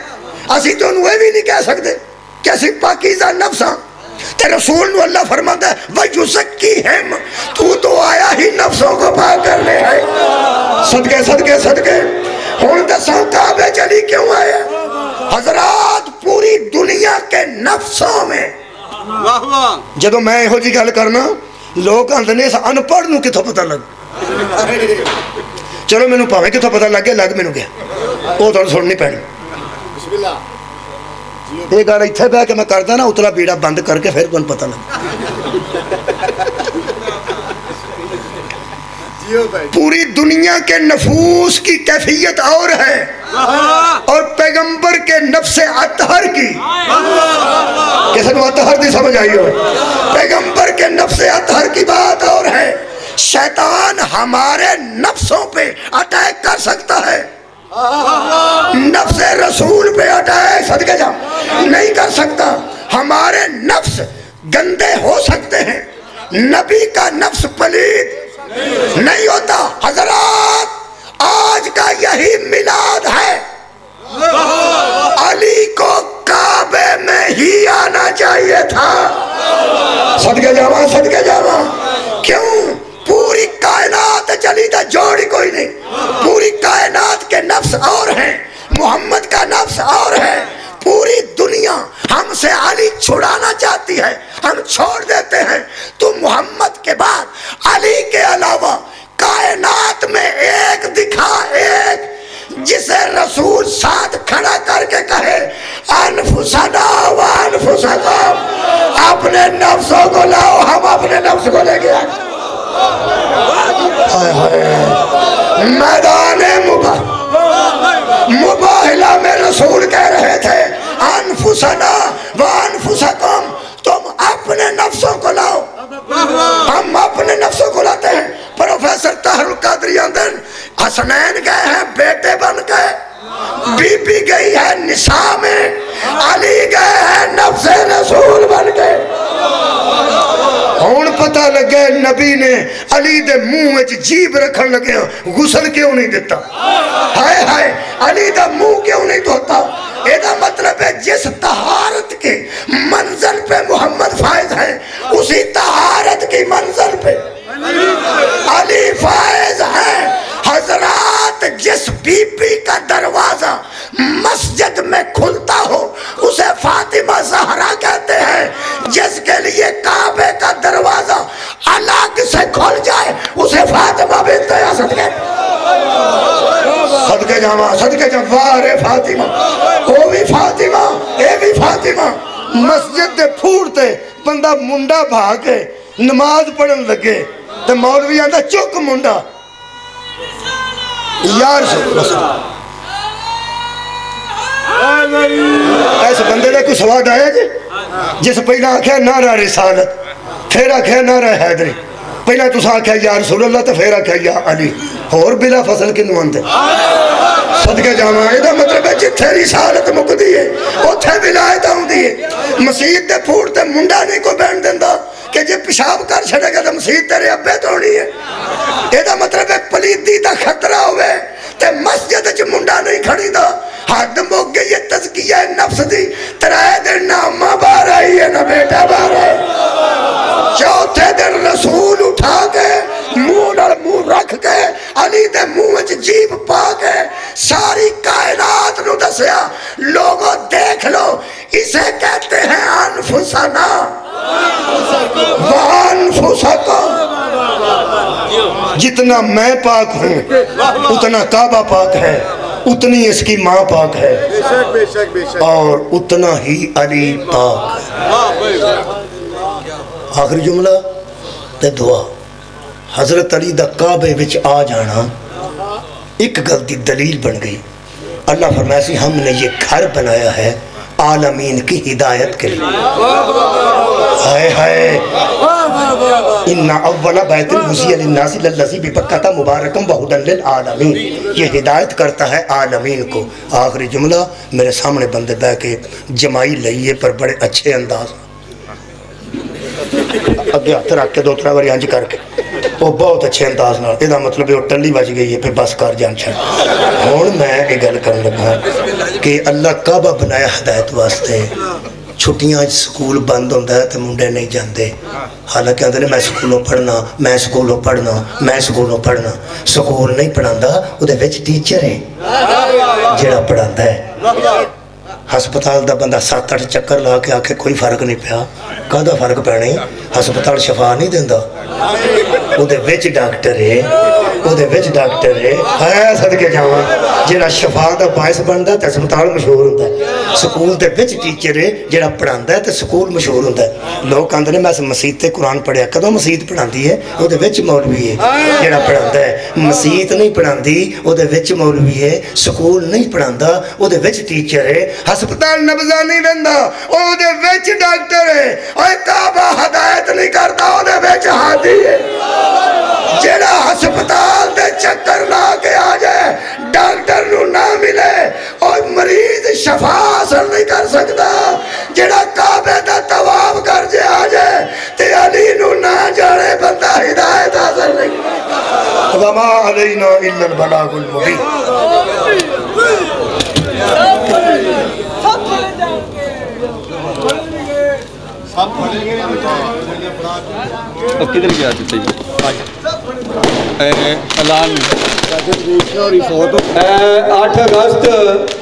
C: اسی تو انہیں بھی نہیں کہہ سکتے کہ اسی پاکیزہ نفس ہاں تے رسول نو اللہ فرماتا ہے وَيُزَكِّيهِمْ، تو آیا ہی نفسوں کو پاک کرنے ہے۔ صدقے صدقے صدقے ہون دساں کعبے چلی کیوں آیا؟ حضرات پوری دنیا کے نفسوں میں جدو میں ہو جی گل کرنا لوگ آندنے سے ان پڑھ نو کتھوں پتہ لگ، چلو میں نو پاویں کتھوں پتہ لگ گیا، لگ میں نو گیا وہ تو سننی پڑی۔ یہ گاڑا اتھے پہ کہ میں کرتا نا اتلا بیڑا بند کر کے پھر کون پتہ لگ۔ پوری دنیا کے نفوس کی کیفیت اور ہے، اور پیغمبر کے نفس اطہر کی کیسے نو اطہر دی سمجھ آئی ہو، پیغمبر کے نفس اطہر کی بات اور ہے۔ شیطان ہمارے نفسوں پہ اٹیک کر سکتا ہے، نفس رسول پہ اٹیک صدقے جا نہیں کر سکتا۔ ہمارے نفس گندے ہو سکتے ہیں، نبی کا نفس پلید نہیں ہوتا۔ حضرات آج کا یہی میلاد ہے، علی کو کعبے میں ہی آنا چاہیے تھا۔ صدقے جاواں صدقے جاواں، کیوں؟ پوری کائنات چلی تھا جوڑی کوئی نہیں، پوری کائنات کے نفس اور ہیں، محمد کا نفس اور ہے۔ پوری دنیا ہم سے علی چھڑانا چاہتی ہے، ہم چھوڑ دیتے ہیں۔ تو محمد کے بعد علی کے علاوہ کائنات میں ایک دکھا، ایک جسے رسول ساتھ کھڑا کر کے کہے انفسنا وانفسکم، اپنے نفسوں کو لاؤ، ہم اپنے نفس کو لے گیا۔ میدان مباہلہ میں رسول کہہ رہے تھے انفسنا وانفسکم، تم اپنے نفسوں کو لاؤ، ہم اپنے نفسوں کو لاتے ہیں۔ پروفیسر طاہر القادری اندن حسنین گئے ہیں بیٹے بن کے، بی بی گئی ہے نساء میں، علی گئے ہیں نفس رسول بن کے۔ ہون پتہ لگے نبی نے علی دے منہ میں جیب رکھن لگے غسل کیوں نہیں دیتا، ہائے ہائے علی دا منہ کیوں نہیں دھوتا؟ ایدہ مطلب ہے جس طہارت کے منزل پہ محمد فائز ہے اسی طہارت کی منزل پہ علی فائز ہے۔ حضرات جس بی بی کا دروازہ مسجد میں کھلتا ہو اسے فاطمہ زہرا کہتے ہیں، جس کے لیے کعبے کا دروازہ الگ سے کھل جائے اسے فاطمہ بنت اسد کہتے ہیں۔ صدقے جاواں صدقے جاواں، وارے فاطمہ، وہ بھی فاطمہ اے بھی فاطمہ۔ مسجد دے پھوڑتے بندہ منڈا بھاگے نماز پڑھن لگے تو مولوی آندہ چک منڈا یار ایسے بندے نے کوئی سواد آیا جی جس پہلا آکھیا نعرہ رسالت، پھر آکھیا نعرہ حیدری، پہلا تُسا آکھیا یا رسول اللہ تو پھر آکھیا یا علی، اور بلا فصل کی نواندے۔ صدقے جاواں ایدہ مطلب ہے جتھے رسالت مکدی ہے اتھے ولایت آؤندی ہے۔ مسجد دے پھوڑتے منڈا نہیں کو بین دیندہ کہ جے پیشاب کر چھڑے گا تو مسجد تیرے ابے توڑی ہے۔ ایدہ مطلب ہے پلیدی دا خطرہ ہوئے تے مسجد چ منڈا نہیں کھڑی دا، حد موگ گئی ہے تزکیہ نفس دی، ترائے دن نہ ماں بار آئی ہے نہ بیٹا بار آئی۔ چوتھے دن رسول اٹھا کے منہ اور منہ رکھ کے علی دے منہ وچ جیب پا کے ساری کائنات نو دسیا لوگوں دیکھ لو اسے کہتے ہیں انفسنا وانفسکم۔ جتنا میں پاک ہوں اتنا کعبہ پاک ہے، اتنی اس کی ماں پاک ہے، اور اتنا ہی علی پاک ہے۔ آخری جملہ تے دعا، حضرت علی دا کعبے وچ آ جانا ایک غلطی دلیل بن گئی۔ اللہ فرمایا سی ہم نے یہ گھر بنایا ہے عالمین کی ہدایت کے لیے۔ ہائے ہائے ان اول بیت وسع للناس للذی ببکۃ مبارکا وہدی للعالمین، یہ ہدایت کرتا ہے عالمین کو۔ آخری جملہ میرے سامنے بندے بہ کے جمائی لئیے پر بڑے اچھے انداز اگے ہاتھ رکھ کے دو ترا باری انج کر کے وہ بہت اچھے انداز نال، یہ مطلب وہ ٹلی بج گئی ہے پھر بس کر جان چھڑ۔ ہوں میں یہ گل کرن لگا کہ اللہ کعبہ بنایا ہدایت واسطے، چھٹیاں سکول بند ہوتا ہے تو منڈے نہیں جاندے حالانکہ آدھے میں سکولوں پڑھنا میں سکولوں پڑھنا میں سکولوں پڑھنا سکول نہیں پڑھاتا وہ ٹیچر ہے جڑا پڑھاتا ہے ہسپتال دا بندہ 7-8 چکر لا کے آکے کوئی فرق نہیں پیا کہاں فرق پینے ہسپتال شفا نہیں دینا وہ ڈاکٹر ہے وہ ڈاکٹر ہے صدقے جاواں جڑا شفا دا باعث بنتا ہے تو ہسپتال مشہور ہوتا ہے سکول دے وچ ٹیچر ہے جڑا پڑھاتا ہے تو سکول مشہور ہوتا ہے لوگ آندے نے میں مسیت تے قرآن پڑھیا کدوں مسیت پڑھاندی ہے وہ مولوی ہے جڑا پڑھاتا ہے مسیت نہیں پڑھاندی وہ مولوی ہے سکول نہیں پڑھاتا وہ ٹیچر ہے ہسپتال نبضہ نہیں دینا وہ ڈاکٹر ہے اور کعبہ ہدایت نہیں کرتا وہ ہادی ہے جڑا ہسپتال دے چکر لا کے آ جائے ڈاکٹر نو نہ ملے اور مریض شفا حاصل نہیں کر سکتا جڑا کعبے دا طواف کر جے آ جائے تے علی نو نہ جانے بندہ ہدایت حاصل نہیں وما علینا الا البلاغ المبین
A: کدھر گیا تھی اعلان 8 اگست